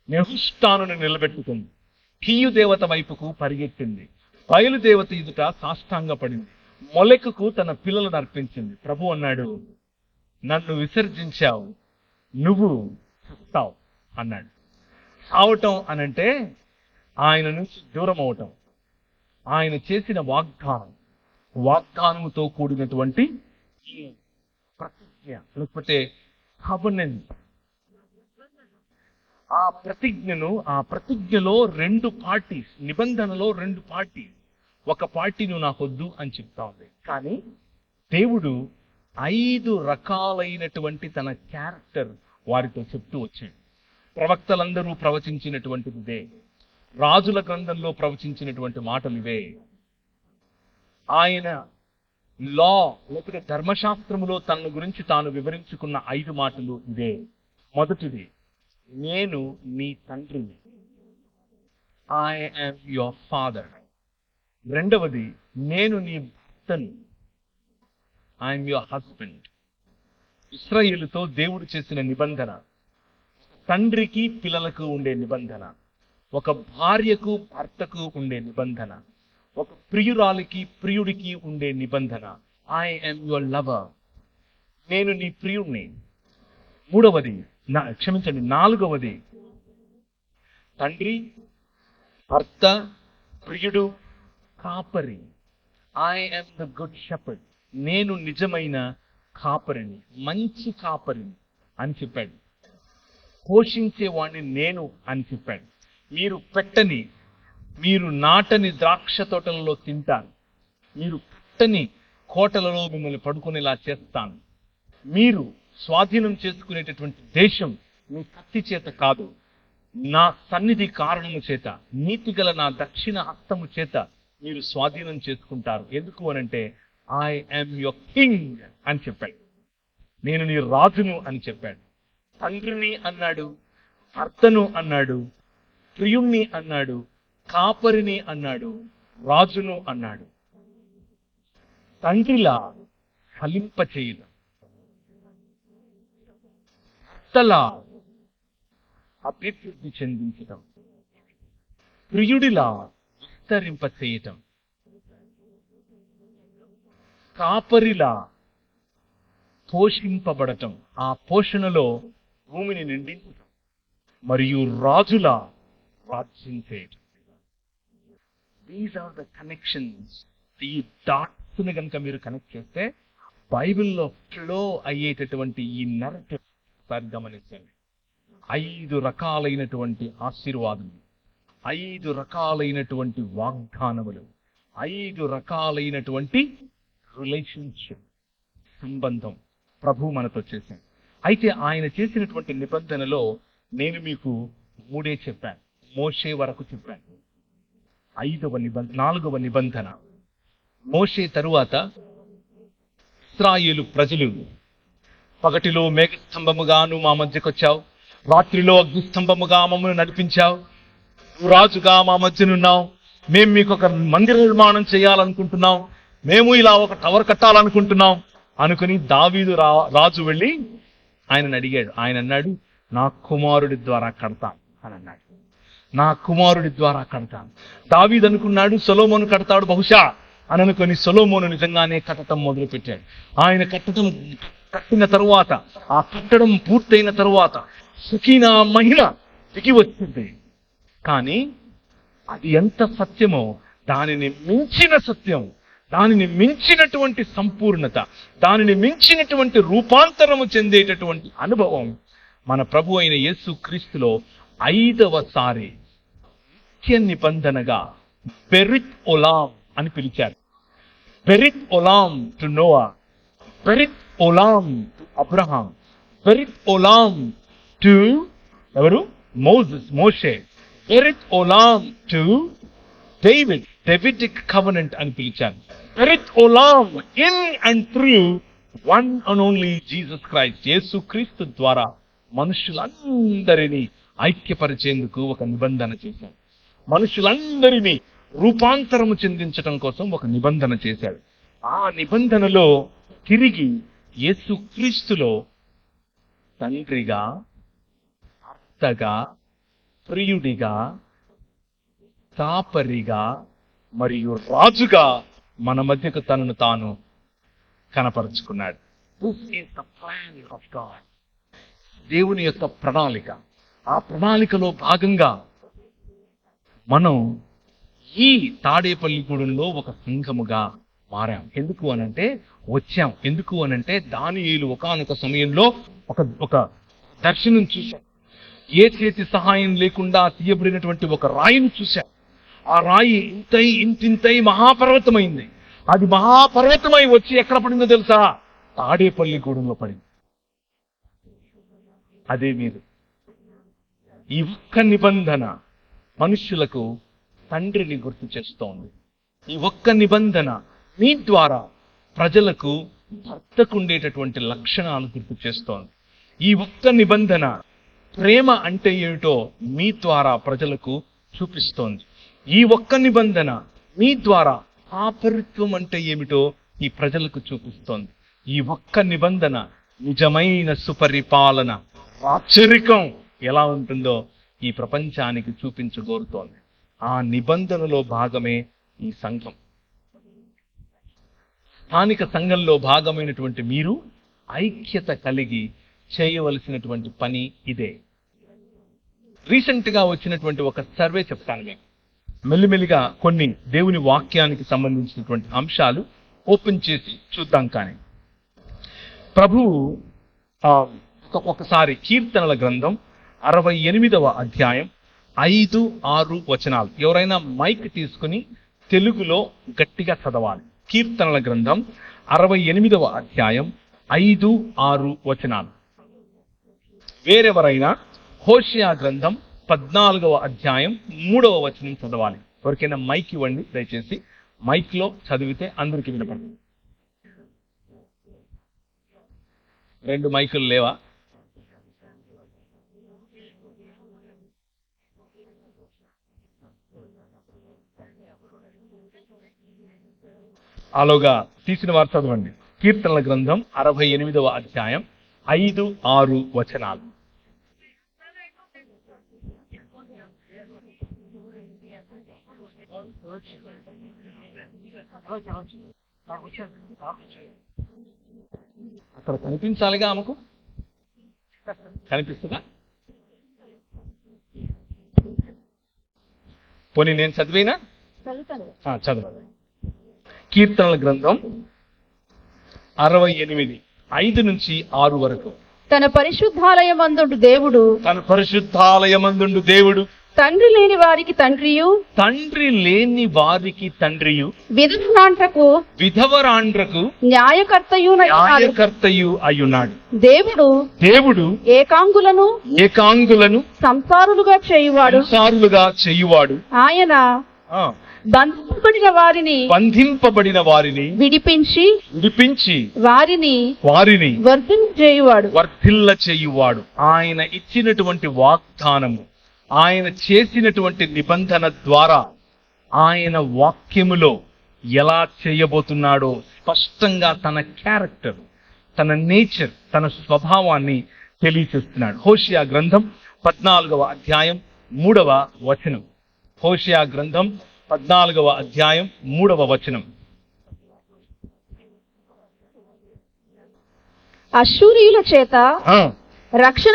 నెహుష్టానుని నిలబెట్టుకుంది. కీయు దేవత వైపుకు పరిగెత్తింది. బయలుదేవత ఎదుట సాష్టాంగపడింది. మొలెకుకు తన పిల్లలను అర్పించింది. ప్రభు అన్నాడు, నన్ను విసర్జించావు, నువ్వు చస్తావు అన్నాడు. సావటం అనంటే ఆయన నుంచి దూరం అవటం. ఆయన చేసిన వాగ్దానముతో కూడినటువంటి ప్రతిజ్ఞ లేకపోతే కవెనెంట్. ఆ ప్రతిజ్ఞలో 2 పార్టీస్, నిబంధనలో 2 పార్టీస్. ఒక పార్టీ నువ్వు నాకొద్దు అని చెప్తా ఉంది, కానీ దేవుడు 5 రకాలైనటువంటి తన క్యారెక్టర్ వారితో చెప్తూ వచ్చాడు. ప్రవక్తలందరూ ప్రవచించినటువంటిది ఇదే, రాజుల గ్రంథంలో ప్రవచించినటువంటి మాటలు ఇవే, ఆయన లా లేకపోతే ధర్మశాస్త్రములో తన గురించి తాను వివరించుకున్న 5 మాటలు ఇదే. మొదటిది, నేను నీ తండ్రిని, ఐ యామ్ యువర్ ఫాదర్. రెండవది, నేను నీ భర్తను, ఐఎమ్ యువర్ హస్బెండ్. ఇశ్రాయేలుతో దేవుడు చేసిన నిబంధన, తండ్రికి పిల్లలకు ఉండే నిబంధన, ఒక భార్యకు భర్తకు ఉండే నిబంధన, ఒక ప్రియురాలికి ప్రియుడికి ఉండే నిబంధన, ఐ యామ్ యువర్ లవర్, నేను నీ ప్రియుడిని. నాలుగవది, తండ్రి, భర్త, ప్రియుడు, కాపరి, I am the good shepherd, నేను నిజమైన కాపరిని, మంచి కాపరిని అని చెప్పాడు. పోషించేవాడిని నేను అని చెప్పాడు. మీరు నాటని ద్రాక్ష తోటలలో తింటాను, మీరు పెట్టని కోటలలో మిమ్మల్ని పడుకునేలా చేస్తాను, మీరు స్వాధీనం చేసుకునేటటువంటి దేశం మీ కత్తి చేత కాదు, నా సన్నిధి కారణము చేత, నీతిగల నా దక్షిణ హస్తము చేత మీరు స్వాధీనం చేసుకుంటారు. ఎందుకు అనంటే ఐ యామ్ యువర్ కింగ్ అని చెప్పాడు. నేను నీ రాజును అని చెప్పాడు. తండ్రిని అన్నాడు, భర్తను అన్నాడు, ప్రియుణ్ణి అన్నాడు, కాపరిని అన్నాడు, రాజును అన్నాడు. తండ్రిలా ఫలింపచేయడం, భర్తలా అభివృద్ధి చెందించడం, ప్రియుడిలా విస్తరింపచేయటం, కాపరిలా పోషింపబడటం, ఆ పోషణలో భూమిని నిండించటం, మరియు రాజులా రాజ్యం చేయటం. These are the connections. ఈ డాట్స్ ని కనుక మీరు కనెక్ట్ చేస్తే బైబిల్లో ఫ్లో అయ్యేటటువంటి ఈ నరేటివ్ ఒకసారి గమనించండి. 5 రకాలైనటువంటి ఆశీర్వాదములు, 5 రకాలైనటువంటి వాగ్దానములు, 5 రకాలైనటువంటి రిలేషన్షిప్, సంబంధం ప్రభు మనతో చేశాడు. అయితే ఆయన చేసినటువంటి నిబంధనలో నేను మీకు 3 చెప్పాను. మోషే వరకు చెప్పాను. 4వ నిబంధన మోషే తరువాత ఇశ్రాయేలు ప్రజలు, పగటిలో మేఘస్తంభముగాను మా మధ్యకు వచ్చావు, రాత్రిలో అగ్నిస్తంభముగా మమ్మల్ని నడిపించావు, రాజుగా మా మధ్యనున్నావు, మేము మీకు ఒక మందిర నిర్మాణం చేయాలనుకుంటున్నాం, మేము ఇలా ఒక టవర్ కట్టాలనుకుంటున్నాం అనుకుని దావీదు రాజు వెళ్ళి ఆయనను అడిగాడు. ఆయన అన్నాడు, నా కుమారుడి ద్వారా కడతాను అని అన్నాడు. నా కుమారుడి ద్వారా కడతాను. దావీదు అనుకున్నాడు సొలొమోను కడతాడు బహుశా అని అనుకుని సొలొమోను నిజంగానే కట్టడం మొదలు పెట్టాడు. ఆయన కట్టిన తరువాత, ఆ కట్టడం పూర్తయిన తరువాత షకీనా మహిమ దిగి వచ్చింది. కానీ అది ఎంత సత్యమో దానిని మించిన సత్యం, దానిని మించినటువంటి సంపూర్ణత, దానిని మించినటువంటి రూపాంతరము చెందేటటువంటి అనుభవం మన ప్రభు అయిన యేసు క్రీస్తులో 5వసారి నిత్య నిబంధనగా బెరిత్ ఒలాం అని పిలిచారు. బెరిత్ ఒలాం టు నోవా, బెరిత్ ఒలాం టు అబ్రహాం, బెరిత్ ఒలాం టు ఎవరు? మోషే, బెరిత్ ఒలాం టు డేవిడ్, డేవిడిక్ కవెనెంట్ అని పిలిచారు. బెరిత్ ఒలాం in and through one and only Jesus Christ, యేసు క్రీస్తు ద్వారా మనుషులందరినీ ఐక్యపరిచేందుకు ఒక నిబంధన చేశాడు. మనుషులందరినీ రూపాంతరము చెందించటం కోసం ఒక నిబంధన చేశాడు. ఆ నిబంధనలో తిరిగి యేసు క్రీస్తులో తండ్రిగా, భర్తగా, ప్రియుడిగా, కాపరిగా మరియు రాజుగా మన మధ్యకు తనను తాను కనపరుచుకున్నాడు. This is the plan of God. దేవుని యొక్క ప్రణాళిక. ఆ ప్రణాళికలో భాగంగా మనం ఈ తాడేపల్లిగూడెంలో ఒక సంఘముగా మారాం. ఎందుకు అనంటే ఎందుకు అనంటే దానియేలు ఒకానొక సమయంలో ఒక దర్శనం చూశాం. ఏ చేతి సహాయం లేకుండా తీయబడినటువంటి ఒక రాయిని చూశాం. ఆ రాయి ఇంతింతై మహాపర్వతమైంది. అది మహాపర్వతమై వచ్చి ఎక్కడ పడిందో తెలుసా? తాడేపల్లిగూడెంలో పడింది. అదే మీరు. ఈ ఒక్క నిబంధన మనుష్యులకు తండ్రిని గుర్తు చేస్తోంది. ఈ ఒక్క నిబంధన మీ ద్వారా ప్రజలకు భర్తకు ఉండేటటువంటి లక్షణాలు గుర్తు చేస్తోంది. ఈ ఒక్క నిబంధన ప్రేమ అంటే ఏమిటో మీ ద్వారా ప్రజలకు చూపిస్తోంది. ఈ ఒక్క నిబంధన మీ ద్వారా కాపరిత్వం అంటే ఏమిటో ఈ ప్రజలకు చూపిస్తోంది. ఈ ఒక్క నిబంధన నిజమైన సుపరిపాలన, రాచరికం ఎలా ఉంటుందో ఈ ప్రపంచానికి చూపించగోరుతోంది. ఆ నిబంధనలో భాగమే ఈ సంఘం. స్థానిక సంఘంలో భాగమైనటువంటి మీరు ఐక్యత కలిగి చేయవలసినటువంటి పని ఇదే. రీసెంట్ గా వచ్చినటువంటి ఒక సర్వే చెప్తాను మీకు. మెల్లిమెల్లిగా కొన్ని దేవుని వాక్యానికి సంబంధించినటువంటి అంశాలు ఓపెన్ చేసి చూద్దాం. కానీ ప్రభువు ఒకసారి కీర్తనల గ్రంథం 68వ అధ్యాయం 5, 6 వచనాలు ఎవరైనా మైక్ తీసుకుని తెలుగులో గట్టిగా చదవాలి. కీర్తనల గ్రంథం 68వ అధ్యాయం 5, 6 వచనాలు. వేరెవరైనా హోషేయ గ్రంథం 14వ అధ్యాయం 3వ వచనం చదవాలి. ఎవరికైనా మైక్ ఇవ్వండి దయచేసి. మైక్ లో చదివితే అందరికి వినపడుతుంది. 2 మైకులు లేవా? ఆలోగా తీసిన వారు చదవండి. కీర్తనల గ్రంథం 68వ అధ్యాయం 5, 6 వచనాలు. అక్కడ కనిపించాలిగా ఆమెకు, కనిపిస్తుందా? పోనీ నేను చదివేనా? చదవండి. కీర్తనల గ్రంథం 68, 5 నుంచి 6 వరకు.
తన పరిశుద్ధాలయమందుండు దేవుడు తండ్రి లేని వారికి తండ్రియు,
విధవరాండ్రకు
న్యాయకర్తయు
అయ్యున్నాడు.
దేవుడు ఏకాంగులను సంసారులుగా చేయువాడు. ఆయన బంధింపబడిన వారిని విడిపించి వారిని
వర్ధిల్ల చేయువాడు. ఆయన ఇచ్చినటువంటి వాగ్దానము, ఆయన చేసినటువంటి నిబంధన ద్వారా ఆయన వాక్యములో ఎలా చేయబోతున్నాడో స్పష్టంగా తన క్యారెక్టర్, తన నేచర్, తన స్వభావాన్ని తెలియచేస్తున్నాడు. హోషియా గ్రంథం 14వ అధ్యాయం 3వ వచనం. హోషియా గ్రంథం 14వ అధ్యాయం 3వ వచనం.
అశ్షూరీయుల చేత రక్షణ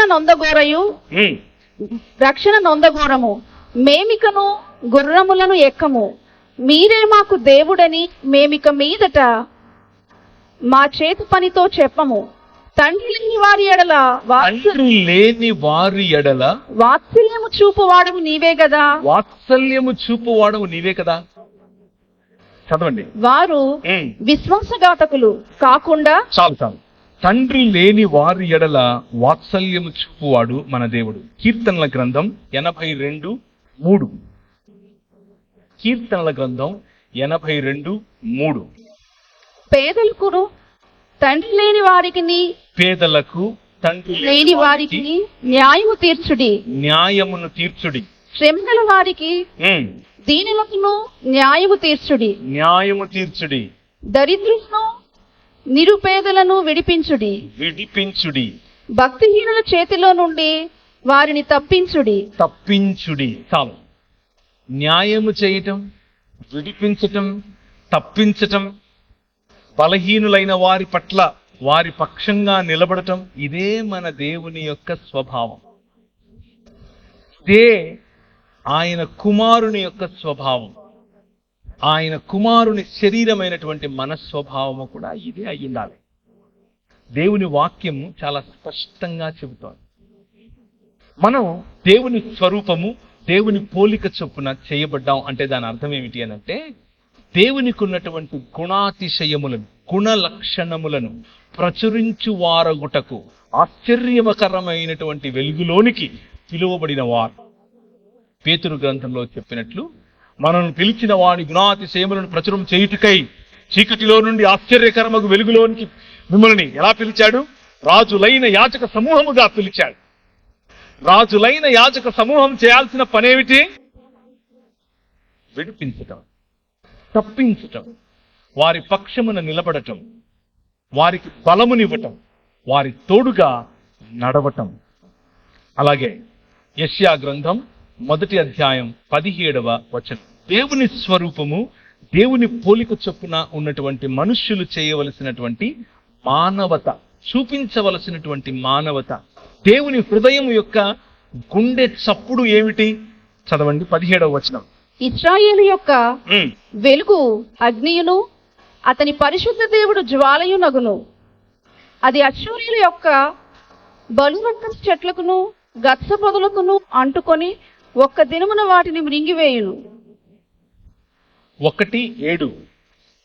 నొందగోరము, మేమికను గుర్రములను ఎక్కము. మీరే మాకు దేవుడని మేమిక మీదట మా చేతి పనితో చెప్పము. తండ్రి లేని వారి ఎడల వాత్సల్యము చూపువాడవు నీవే కదా.
చదవండి.
వారు విశ్వాసఘాతకులు కాకుండా
చాలు. తండ్రి లేని వారి ఎడల వాత్సల్యము చూపువాడు మన దేవుడు. కీర్తనల గ్రంథం 82:3. కీర్తనల గ్రంథం 82:3.
పేదలకు తండ్రి లేని వారికి
న్యాయమును తీర్చుడి.
శ్రమగల వారికి దీనులకును న్యాయము తీర్చుడి. దరిద్రులను నిరుపేదలను విడిపించుడి. భక్తిహీనుల చేతిలో నుండి వారిని తప్పించుడి.
చాలు. న్యాయము చేయటం, విడిపించటం, తప్పించటం, బలహీనులైన వారి పట్ల వారి పక్షంగా నిలబడటం, ఇదే మన దేవుని యొక్క స్వభావం. ఇదే ఆయన కుమారుని యొక్క స్వభావం. ఆయన కుమారుని శరీరమైనటువంటి మన స్వభావము కూడా ఇదే అయి ఉండాలి. దేవుని వాక్యము చాలా స్పష్టంగా చెబుతోంది. మనం దేవుని స్వరూపము, దేవుని పోలిక చొప్పున చేయబడ్డాం అంటే దాని అర్థం ఏమిటి అని అంటే, దేవునికి ఉన్నటువంటి గుణాతిశయములను, గుణ లక్షణములను ప్రచురించువారగుటకు ఆశ్చర్యకరమైనటువంటి వెలుగులోనికి పిలువబడిన వారు. పేతురు గ్రంథంలో చెప్పినట్లు, మనల్ని పిలిచిన వాడి గుణాతిశయములను ప్రచురం చేయుటకై చీకటిలో నుండి ఆశ్చర్యకరమగు వెలుగులోనికి మిమ్మల్ని ఎలా పిలిచాడు? రాజులైన యాజక సమూహముగా పిలిచాడు. రాజులైన యాజక సమూహం చేయాల్సిన పనేమిటి? విడిపించటం, తప్పించటం, వారి పక్షమున నిలబడటం, వారికి బలమునివ్వటం, వారి తోడుగా నడవటం. అలాగే యెషయా గ్రంథం 1వ అధ్యాయం 17వ వచనం. దేవుని స్వరూపము, దేవుని పోలిక చొప్పున ఉన్నటువంటి మనుష్యులు చేయవలసినటువంటి మానవత, చూపించవలసినటువంటి మానవత, దేవుని హృదయం యొక్క గుండె చప్పుడు ఏమిటి? చదవండి 17వ వచనం.
ఇశ్రాయేలు యొక్క వెలుగు అగ్నియును, అతని పరిశుద్ధ దేవుడు జ్వాలయునగును. అది అశ్షూరీయుల యొక్క బలురక్క చెట్లకును గత్స పొదలకును అంటుకొని ఒక్క దినమున వాటిని మృంగివేయును.
1:7.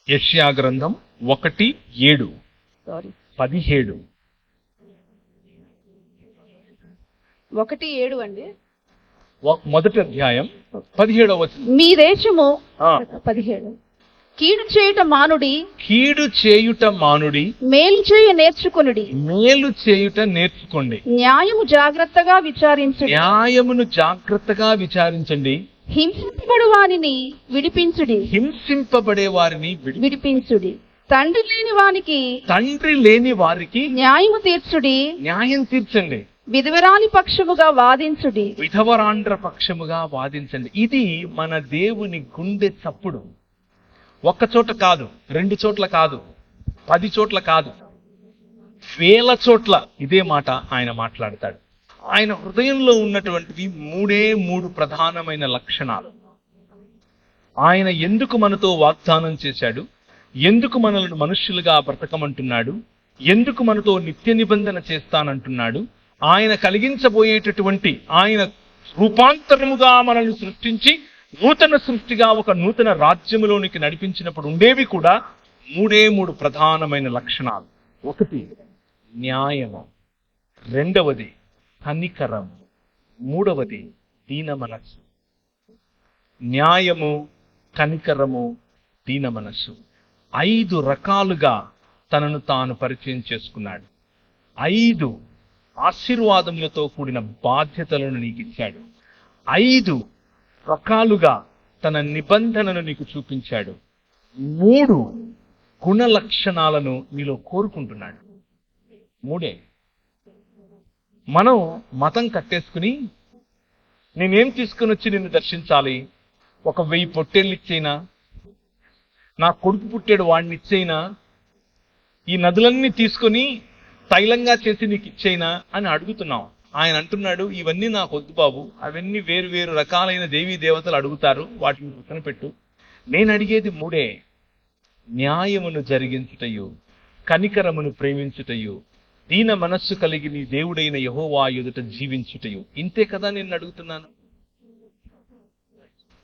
యెషయా గ్రంథం 1:7. 17.
1:7 అండి.
1వ అధ్యాయం 17వ వచనం.
మీ దేశము 17. కీడు చేయుట మానుడి, మేలు చేయుట నేర్చుకోండి. న్యాయమును జాగ్రత్తగా విచారించండి. హింసింపబడు వారిని విడిపించుడి.
హింసింపబడే వారిని
విడిపించుడి. తండ్రి లేని వానికి
తండ్రి లేని వారికి
న్యాయము తీర్చుడి.
న్యాయం తీర్చండి.
విధవరాని పక్షముగా వాదించుడి.
విధవరాండ్ర పక్షముగా వాదించండి. ఇది మన దేవుని గుండె చప్పుడు. ఒక్క చోట కాదు, 2 చోట్ల కాదు, 10 చోట్ల కాదు, వేల చోట్ల ఇదే మాట ఆయన మాట్లాడతాడు. ఆయన హృదయంలో ఉన్నటువంటివి 3 ప్రధానమైన లక్షణాలు. ఆయన ఎందుకు మనతో వాగ్దానం చేశాడు, ఎందుకు మనల్ని మనుష్యులుగా బ్రతకమంటున్నాడు, ఎందుకు మనతో నిత్య నిబంధన చేస్తానంటున్నాడు, ఆయన కలిగించబోయేటటువంటి ఆయన రూపాంతరముగా మనల్ని సృష్టించి నూతన సృష్టిగా ఒక నూతన రాజ్యములోనికి నడిపించినప్పుడు ఉండేవి కూడా 3 ప్రధానమైన లక్షణాలు. 1 న్యాయము, 2 కనికరం, 3 దీన మనస్సు. న్యాయము, కనికరము, దీన మనస్సు 5 రకాలుగా తనను తాను పరిచయం చేసుకున్నాడు. 5 ఆశీర్వాదములతో కూడిన బాధ్యతలను నీకు ఇచ్చాడు. 5 రకాలుగా తన నిబంధనను నీకు చూపించాడు. 3 గుణ లక్షణాలను నీలో కోరుకుంటున్నాడు. 3. మనం మతం కట్టేసుకుని నేనేం తీసుకుని వచ్చి నిన్ను దర్శించాలి, 1000 పొట్టేళ్ళు ఇచ్చేనా, నా కొడుకు పుట్టాడు వాడిని ఇచ్చేయినా, ఈ నదులన్నీ తీసుకొని తైలంగా చేసి నీకు ఇచ్చేయినా అని అడుగుతున్నాం. ఆయన అంటున్నాడు, ఇవన్నీ నాకు వద్దు బాబు, అవన్నీ వేరు రకాలైన దేవీ దేవతలు అడుగుతారు, వాటిని పక్కన పెట్టు. నేను అడిగేది 3. న్యాయమును జరిగించుటయు, కనికరమును ప్రేమించుటయు, దీన మనస్సు కలిగి నీ దేవుడైన యెహోవా ఎదుట జీవించుటయు. ఇంతే కదా నేను అడుగుతున్నాను.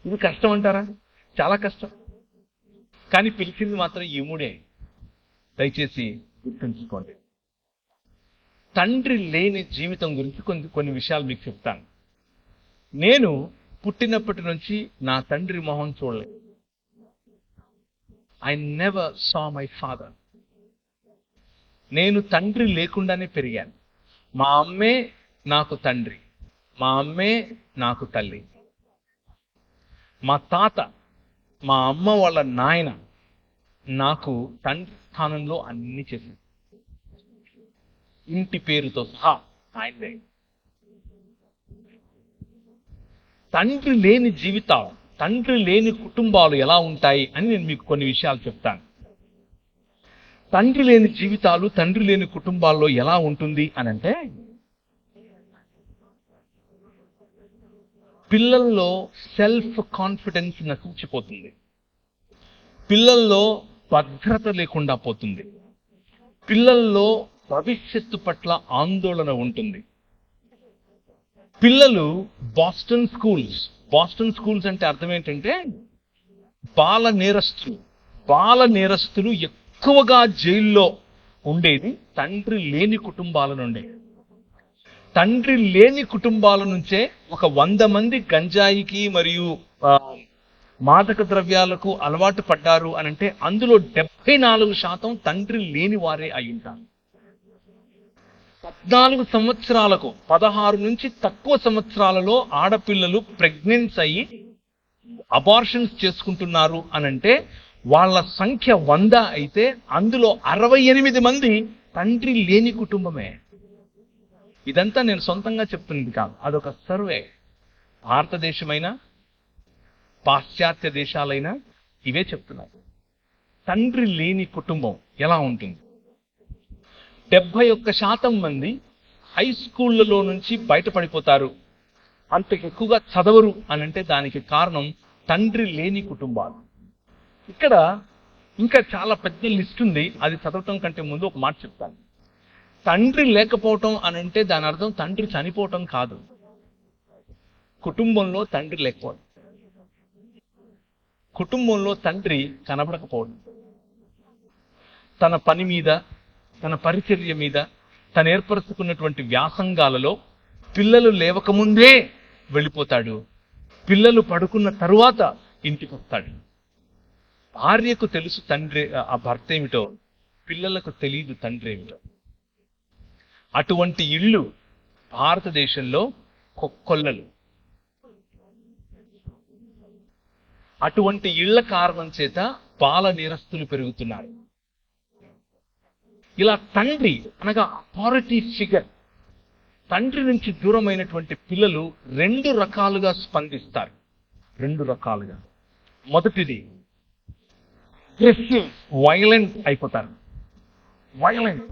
ఇది కష్టం అంటారా? చాలా కష్టం. కానీ పిలిచింది మాత్రం ఈ 3. దయచేసి గుర్తుంచుకోండి. తండ్రి లేని జీవితం గురించి కొన్ని విషయాలు మీకు చెప్తాను. నేను పుట్టినప్పటి నుంచి నా తండ్రి మొహం చూడలేదు. I never saw my father. నేను తండ్రి లేకుండానే పెరిగాను. మా అమ్మే నాకు తండ్రి, మా అమ్మే నాకు తల్లి. మా తాత, మా అమ్మ వాళ్ళ నాయన నాకు తండ్రి స్థానంలో అన్ని చేసింది. ఇంటి పేరుతో సహా ఆయనదే. తండ్రి లేని జీవితాలు, తండ్రి లేని కుటుంబాలు ఎలా ఉంటాయి అని నేను మీకు కొన్ని విషయాలు చెప్తాను. తండ్రి లేని జీవితాలు, తండ్రి లేని కుటుంబాల్లో ఎలా ఉంటుంది అనంటే, పిల్లల్లో సెల్ఫ్ కాన్ఫిడెన్స్ నశించిపోతుంది. పిల్లల్లో భద్రత లేకుండా పోతుంది. పిల్లల్లో భవిష్యత్తు పట్ల ఆందోళన ఉంటుంది. పిల్లలు బాస్టన్ స్కూల్స్ అంటే అర్థం ఏంటంటే బాల నేరస్తులు ఎక్కువగా జైల్లో ఉండేది తండ్రి లేని కుటుంబాల నుండే. తండ్రి లేని కుటుంబాల నుంచే ఒక 100 మంది గంజాయికి మరియు మాదక ద్రవ్యాలకు అలవాటు పడ్డారు అనంటే అందులో 74% తండ్రి లేని వారే అయి ఉంటారు. 14 సంవత్సరాలకు 16 నుంచి తక్కువ సంవత్సరాలలో ఆడపిల్లలు ప్రెగ్నెన్స్ అయ్యి అబార్షన్స్ చేసుకుంటున్నారు అనంటే వాళ్ళ సంఖ్య 100 అయితే అందులో 68 మంది తండ్రి లేని కుటుంబమే. ఇదంతా నేను సొంతంగా చెప్తున్నది కాదు, అదొక సర్వే. భారతదేశమైనా పాశ్చాత్య దేశాలైనా ఇవే చెప్తున్నారు. తండ్రి లేని కుటుంబం ఎలా ఉంటుంది? 71% మంది హై స్కూళ్లలో నుంచి బయటపడిపోతారు, అంత ఎక్కువగా చదవరు అనంటే దానికి కారణం తండ్రి లేని కుటుంబాలు. ఇక్కడ ఇంకా చాలా పెద్ద లిస్ట్ ఉంది, అది చదవటం కంటే ముందు ఒక మాట చెప్తాను. తండ్రి లేకపోవటం అనంటే దాని అర్థం తండ్రి చనిపోవటం కాదు. కుటుంబంలో తండ్రి లేకపోవడం, కుటుంబంలో తండ్రి కనబడకపోవడం, తన పని మీద, తన పరిచర్య మీద, తను ఏర్పరచుకున్నటువంటి వ్యాసంగాలలో పిల్లలు లేవకముందే వెళ్ళిపోతాడు, పిల్లలు పడుకున్న తరువాత ఇంటికి వస్తాడు. భార్యకు తెలుసు తండ్రి ఆ భర్త ఏమిటో, పిల్లలకు తెలియదు తండ్రి ఏమిటో. అటువంటి ఇళ్ళు భారతదేశంలో కొల్లలు. అటువంటి ఇళ్ల కారణం చేత బాల నేరస్తులు పెరుగుతున్నారు. ఇలా తండ్రి అనగా అథారిటీ ఫిగర్, తండ్రి నుంచి దూరమైనటువంటి పిల్లలు 2 రకాలుగా స్పందిస్తారు. 2 రకాలుగా. మొదటిది అగ్రెసివ్, వైలెంట్ అయిపోతారు. వైలెంట్,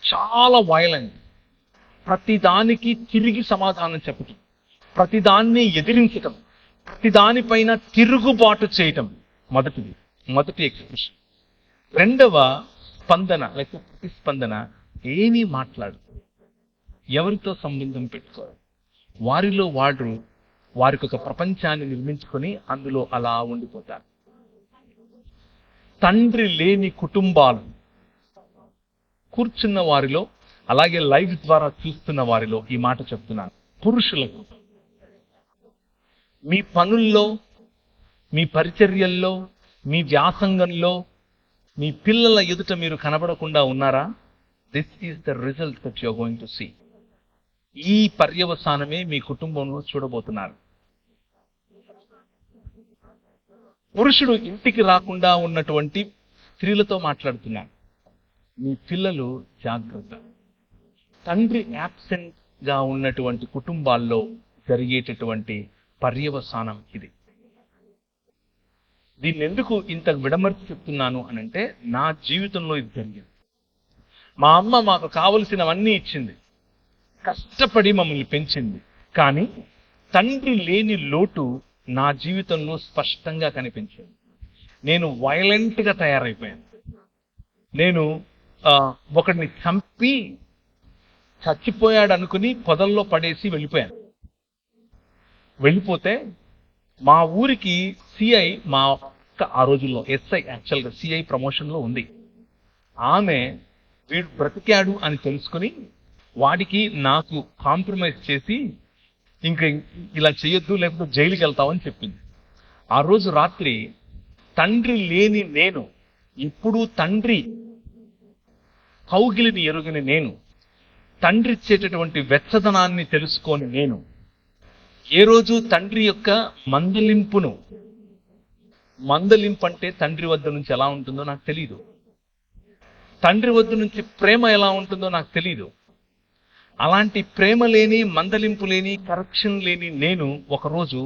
చాలా వైలెంట్. ప్రతిదానికి తిరిగి సమాధానం చెప్పటం, ప్రతిదాన్ని ఎదిరించటం, ప్రతిదానిపైన తిరుగుబాటు చేయటం మొదటి ఎక్స్ప్రెషన్. రెండవ స్పందన లేక ప్రతిస్పందన, ఏమీ మాట్లాడు, ఎవరితో సంబంధం పెట్టుకోరు. వారిలో వారికి ఒక ప్రపంచాన్ని నిర్మించుకొని అందులో అలా ఉండిపోతారు. తండ్రి లేని కుటుంబాలు కూర్చున్న వారిలో, అలాగే లైవ్ ద్వారా చూస్తున్న వారిలో ఈ మాట చెప్తున్నాను. పురుషులకు మీ పనుల్లో, మీ పరిచర్యల్లో, మీ వ్యాసంగంలో, మీ పిల్లల ఎదుట మీరు కనబడకుండా ఉన్నారా? This is the result that you are going to see. ఈ పర్యవసానమే మీ కుటుంబంలో చూడబోతున్నారు. పురుషుడు ఇంటికి రాకుండా ఉన్నటువంటి స్త్రీలతో మాట్లాడుతున్నారు. మీ పిల్లలు జాగ్రత్త. తండ్రి యాబ్సెంట్ గా ఉన్నటువంటి కుటుంబాల్లో జరిగేటటువంటి పర్యవసానం ఇది. దీన్ని ఎందుకు ఇంత విడమర్చి చెప్తున్నాను అనంటే, నా జీవితంలో ఇది జరిగింది. మా అమ్మ మాకు కావలసినవన్నీ ఇచ్చింది, కష్టపడి మమ్మల్ని పెంచింది. కానీ తండ్రి లేని లోటు నా జీవితంలో స్పష్టంగా కనిపించింది. నేను వైలెంట్ గా తయారైపోయాను. నేను ఒకడిని చంపి చచ్చిపోయాడు అనుకుని పొదల్లో పడేసి వెళ్ళిపోయాను. వెళ్ళిపోతే మా ఊరికి సిఐ, మా ఆ రోజుల్లో ఎస్ఐ, యాక్చువల్గా సిఐ ప్రమోషన్ లో ఉంది. ఆమె వీడు బ్రతికాడు అని తెలుసుకుని వాడికి నాకు కాంప్రమైజ్ చేసి, ఇంకా ఇలా చేయొద్దు లేకపోతే జైలుకి వెళ్తామని చెప్పింది. ఆ రోజు రాత్రి తండ్రి లేని నేను, ఎప్పుడూ తండ్రి కౌగిలిని ఎరుగని నేను, తండ్రి ఇచ్చేటటువంటి వెచ్చదనాన్ని తెలుసుకోని నేను, ఏ రోజు తండ్రి యొక్క మందలింపు అంటే తండ్రి వద్ద నుంచి ఎలా ఉంటుందో నాకు తెలియదు. తండ్రి వద్ద నుంచి ప్రేమ ఎలా ఉంటుందో నాకు తెలియదు. అలాంటి ప్రేమ లేని, మందలింపు లేని, కరెక్షన్ లేని నేను ఒకరోజు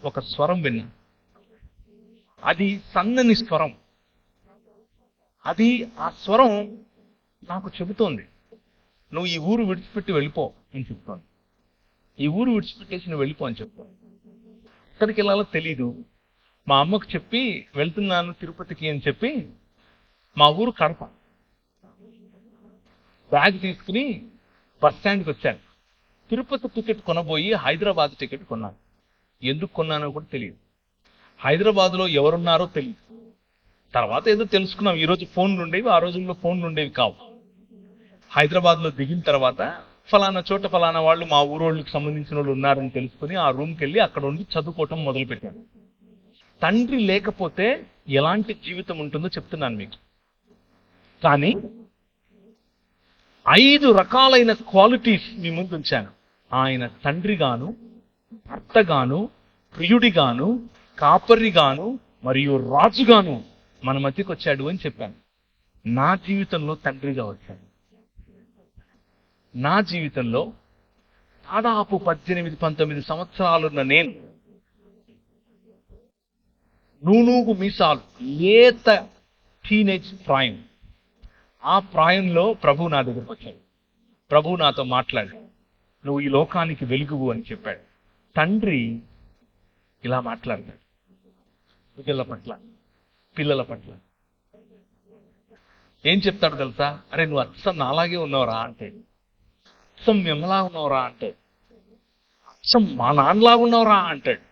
ఒక స్వరం విన్నా. అది సన్నని స్వరం. ఆ స్వరం నాకు చెబుతోంది, నువ్వు ఈ ఊరు విడిచిపెట్టి వెళ్ళిపో అని చెప్తోంది. ఈ ఊరు విడిచిపెట్టేసి నువ్వు వెళ్ళిపో అని చెప్తాను. ఎక్కడికి వెళ్ళాలో తెలీదు. మా అమ్మకు చెప్పి వెళ్తున్నాను తిరుపతికి అని చెప్పి, మా ఊరు కడప, బ్యాగ్ తీసుకుని బస్ స్టాండ్కి వచ్చాను. తిరుపతి టికెట్ కొనబోయి హైదరాబాద్ టికెట్ కొన్నాను. ఎందుకు కొన్నానో కూడా తెలియదు. హైదరాబాద్లో ఎవరున్నారో తెలియదు. తర్వాత ఏదో తెలుసుకున్నాం. ఈరోజు ఫోన్లు ఉండేవి, ఆ రోజుల్లో ఫోన్లు ఉండేవి కావు. హైదరాబాద్లో దిగిన తర్వాత ఫలానా చోట ఫలానా వాళ్ళు, మా ఊరోళ్ళకి సంబంధించిన వాళ్ళు ఉన్నారని తెలుసుకుని ఆ రూమ్కి వెళ్ళి అక్కడ ఉండి చదువుకోవటం మొదలుపెట్టాను. తండ్రి లేకపోతే ఎలాంటి జీవితం ఉంటుందో చెప్తున్నాను మీకు. కానీ 5 రకాలైన క్వాలిటీస్ మీ ముందు ఉంచాను. ఆయన తండ్రిగాను, భర్తగాను, ప్రియుడిగాను, కాపరిగాను మరియు రాజుగాను మన మధ్యకి వచ్చాడు అని చెప్పాను. నా జీవితంలో తండ్రిగా వచ్చాడు. నా జీవితంలో దాదాపు 18-19 సంవత్సరాలున్న నేను, నూనూగు మీసాలు, లేత టీనేజ్ ప్రాయం, ఆ ప్రాయంలో ప్రభు నా దగ్గరకు వచ్చాడు. ప్రభు నాతో మాట్లాడాడు, నువ్వు ఈ లోకానికి వెలుగువు అని చెప్పాడు. తండ్రి ఇలా మాట్లాడతాడు పిల్లల పట్ల. ఏం చెప్తాడు తెలుసా? అరే నువ్వు అచ్చం నాలాగే ఉన్నావురా అంటే, అచ్చం మిమ్మలా ఉన్నావురా అంటే, అచ్చం మా నాన్నలాగా ఉన్నావురా అంటాడు.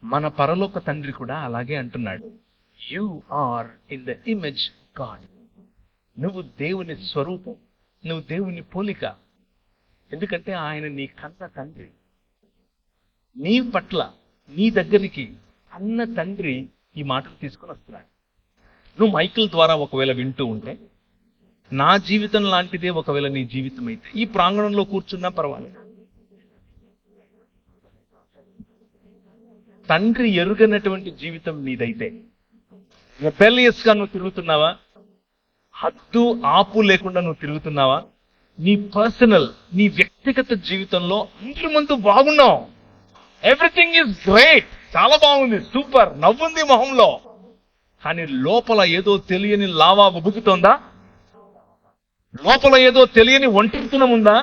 మన పరలోక తండ్రి కూడా అలాగే అంటున్నాడు, you are in the image God. నువ్వు దేవుని స్వరూపం, నువ్వు దేవుని పోలిక. ఎందుకంటే ఆయన నీ కన్న తండ్రి. నీ పట్ల, నీ దగ్గరికి అన్న తండ్రి ఈ మాటలు తీసుకొని వస్తున్నాడు. నువ్వు మైకిల్ ద్వారా ఒకవేళ వింటూ ఉంటే, నా జీవితం లాంటిదే ఒకవేళ నీ జీవితం అయితే, ఈ ప్రాంగణంలో కూర్చున్నా పర్వాలేదు. తండ్రి ఎరుగనటువంటి జీవితం నీదైతే, రెబెలియస్ గా నువ్వు తిరుగుతున్నావా? హద్దు ఆపు లేకుండా నువ్వు తిరుగుతున్నావా? నీ పర్సనల్, నీ వ్యక్తిగత జీవితంలో అందరి ముందు బాగున్నావు, ఎవ్రీథింగ్ ఈజ్ గ్రేట్, చాలా బాగుంది, సూపర్, నవ్వుంది మొహంలో, కానీ లోపల ఏదో తెలియని లావా ఉబుకుతోందా? లోపల ఏదో తెలియని ఒంటరితనం ఉందా?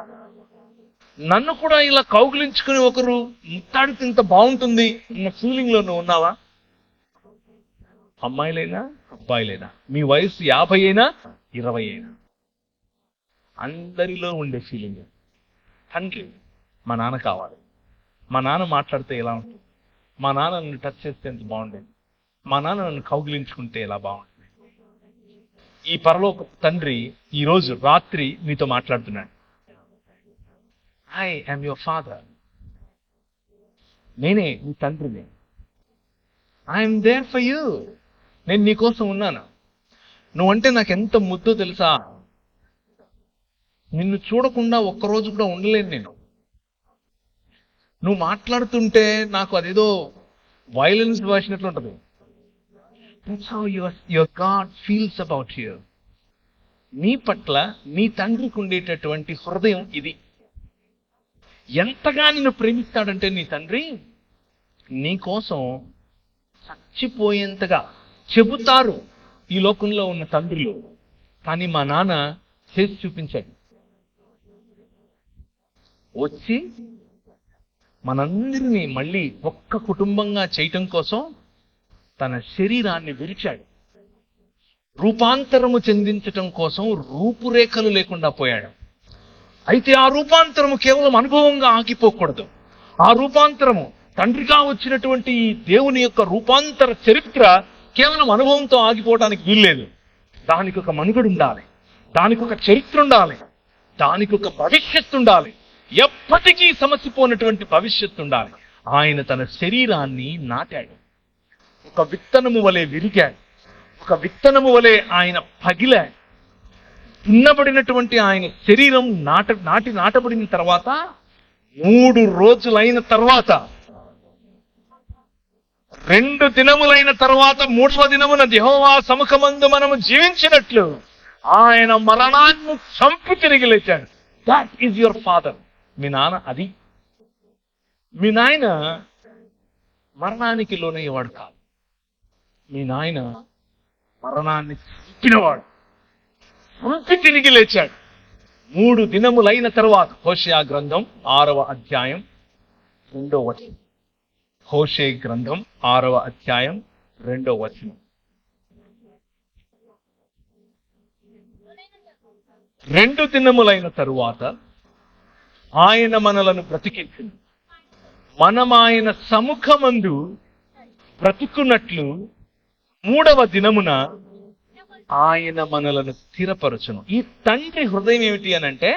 నన్ను కూడా ఇలా కౌగిలించుకుని ఒకరు ముత్తాడితే ఇంత బాగుంటుంది అన్న ఫీలింగ్ లో నువ్వు ఉన్నావా? అమ్మాయిలైనా అబ్బాయిలైనా, మీ వయసు 50 అయినా 20 అయినా, అందరిలో ఉండే ఫీలింగ్, తండ్రి మా నాన్న కావాలి, మా నాన్న మాట్లాడితే ఎలా ఉంటుంది, మా నాన్న నన్ను టచ్ చేస్తే ఎంత బాగుండేది, మా నాన్న నన్ను కౌగిలించుకుంటే ఎలా బాగుంటుంది. ఈ పరలోక తండ్రి ఈ రోజు రాత్రి మీతో మాట్లాడుతున్నాడు. ఐ యామ్ యువర్ ఫాదర్, నేనే నీ తండ్రిని. ఐఎమ్ దేర్ ఫర్ యూ, నేను నీకోసం ఉన్నాను. నువ్వంటే నాకు ఎంత ముద్దో తెలుసా? నిన్ను చూడకుండా ఒక్కరోజు కూడా ఉండలేను నేను. నువ్వు మాట్లాడుతుంటే నాకు అదేదో వైలెన్స్ వేసినట్లు ఉంటుంది. That's how your God feels about you. నీ పట్ల నీ తండ్రికి ఉండేటటువంటి హృదయం ఇది. ఎంతగా నిన్ను ప్రేమిస్తాడంటే నీ తండ్రి, నీ కోసం చచ్చిపోయేంతగా చెబుతారు ఈ లోకంలో ఉన్న తండ్రులు, కానీ మా నాన్న చేసి చూపించాడు. వచ్చి మనందరినీ మళ్ళీ ఒక్క కుటుంబంగా చేయటం కోసం తన శరీరాన్ని విరిచాడు. రూపాంతరము చెందించటం కోసం రూపురేఖలు లేకుండా పోయాడు. అయితే ఆ రూపాంతరము కేవలం అనుభవంగా ఆగిపోకూడదు. ఆ రూపాంతరము తండ్రిగా వచ్చినటువంటి ఈ దేవుని యొక్క రూపాంతర చరిత్ర కేవలం అనుభవంతో ఆగిపోవడానికి వీల్లేదు. దానికి ఒక మనుగడు ఉండాలి, దానికి ఒక చరిత్ర ఉండాలి, దానికి ఒక భవిష్యత్తు ఉండాలి, ఎప్పటికీ సమసిపోయినటువంటి భవిష్యత్తు ఉండాలి. ఆయన తన శరీరాన్ని నాటాడు, ఒక విత్తనము వలె విరిగాడు, ఒక విత్తనము వలె ఆయన పగిలాడు. దున్నబడినటువంటి ఆయన శరీరం నాటబడిన తర్వాత 3 రోజులైన తర్వాత, 2 దినములైన తర్వాత 3వ దినమున యెహోవా సముఖమందు మనము జీవించినట్లు ఆయన మరణాన్ని చంపి తిరిగి లేచాడు. That is your father. మీ నాన్న అది. మీ నాయన మరణానికి లోనయ్యేవాడు కాదు. మీ నాయన మరణాన్ని చంపినవాడు, చంపి తిరిగి లేచాడు 3 దినములైన తర్వాత. హోషేయ గ్రంథం 6వ అధ్యాయం 2వ వచనం. హోషేయ గ్రంథం 6వ అధ్యాయం 2వ వచనం. 2 దినములైన తరువాత ఆయన మనలను బ్రతికించింది, మనం ఆయన సముఖమందు బ్రతుకున్నట్లు 3వ దినమున ఆయన మనలను స్థిరపరచును. ఈ తండ్రి హృదయం ఏమిటి అని అంటే,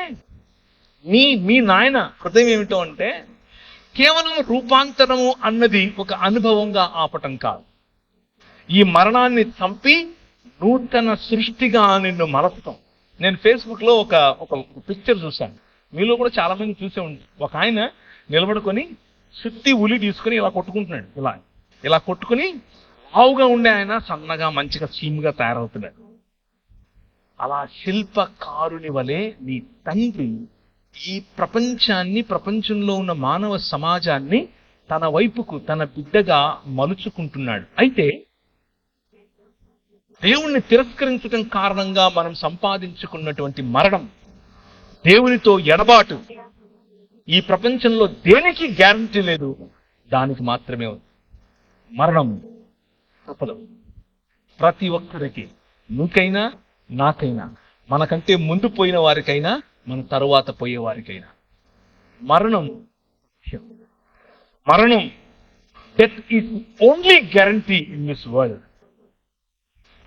మీ నాయన హృదయం ఏమిటో అంటే, కేవలం రూపాంతరము అన్నది ఒక అనుభవంగా ఆపటం కాదు. ఈ మరణాన్ని చంపి నూతన సృష్టిగా నిన్ను మలచటం. నేను ఫేస్బుక్ లో ఒక పిక్చర్ చూశాను, మీలో కూడా చాలా మంది చూసే ఉంది. ఒక ఆయన నిలబడుకొని సుత్తి ఉలి తీసుకుని ఇలా కొట్టుకుంటున్నాడు. ఇలా కొట్టుకుని లావుగా ఉండే ఆయన సన్నగా మంచిగా సీమ్గా తయారవుతున్నాడు. అలా శిల్పకారుని వలె నీ తండ్రి ఈ ప్రపంచాన్ని, ప్రపంచంలో ఉన్న మానవ సమాజాన్ని తన వైపుకు, తన బిడ్డగా మలుచుకుంటున్నాడు. అయితే దేవుణ్ణి తిరస్కరించడం కారణంగా మనం సంపాదించుకున్నటువంటి మరణం, దేవునితో ఎడబాటు, ఈ ప్రపంచంలో దేనికి గ్యారంటీ లేదు, దానికి మాత్రమే ఉంది. మరణం తప్పదు ప్రతి ఒక్కరికి, నీకైనా నాకైనా, మనకంటే ముందు పోయిన వారికైనా మన తరువాత పోయే వారికైనా. మరణం death is only guarantee in this world.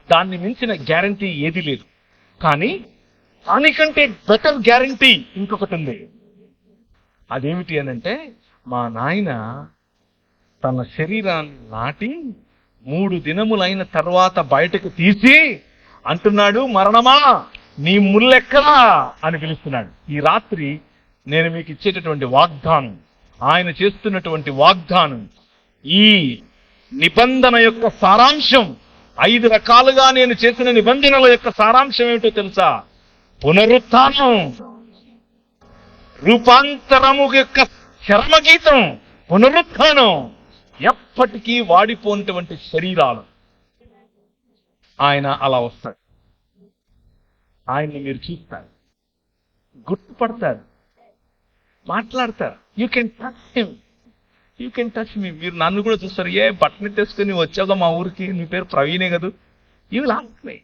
దాన్ని మించిన గ్యారంటీ ఏది లేదు. కానీ దానికంటే బెటర్ గ్యారంటీ ఇంకొకటి ఉంది. అదేమిటి అనంటే, మా నాయన తన శరీరాన్ని నాటి 3 దినములైన తర్వాత బయటకు తీసి అంటున్నాడు, మరణమా నీ ముల్లెక్కడా అని పిలుస్తున్నాడు. ఈ రాత్రి నేను మీకు ఇచ్చేటటువంటి వాగ్దానం, ఆయన చేస్తున్నటువంటి వాగ్దానం, ఈ నిబంధన యొక్క సారాంశం, 5 రకాలుగా నేను చేసిన నిబంధనల యొక్క సారాంశం ఏమిటో తెలుసా? పునరుత్థానం, రూపాంతరము యొక్క చర్మగీతం, పునరుత్థానం, ఎప్పటికీ వాడిపోయినటువంటి శరీరాలు. ఆయన అలా వస్తాడు. ఆయన్ని మీరు చూస్తారు, గుర్తుపడతారు, మాట్లాడతారు. You can touch him, you can touch me. మీరు నన్ను కూడా చూస్తారు. ఏ బట్టని తెచ్చుకొని వచ్చాక మా ఊరికి, నీ పేరు ప్రవీణే కదా, యూ విల్ ఆస్క్ మీ.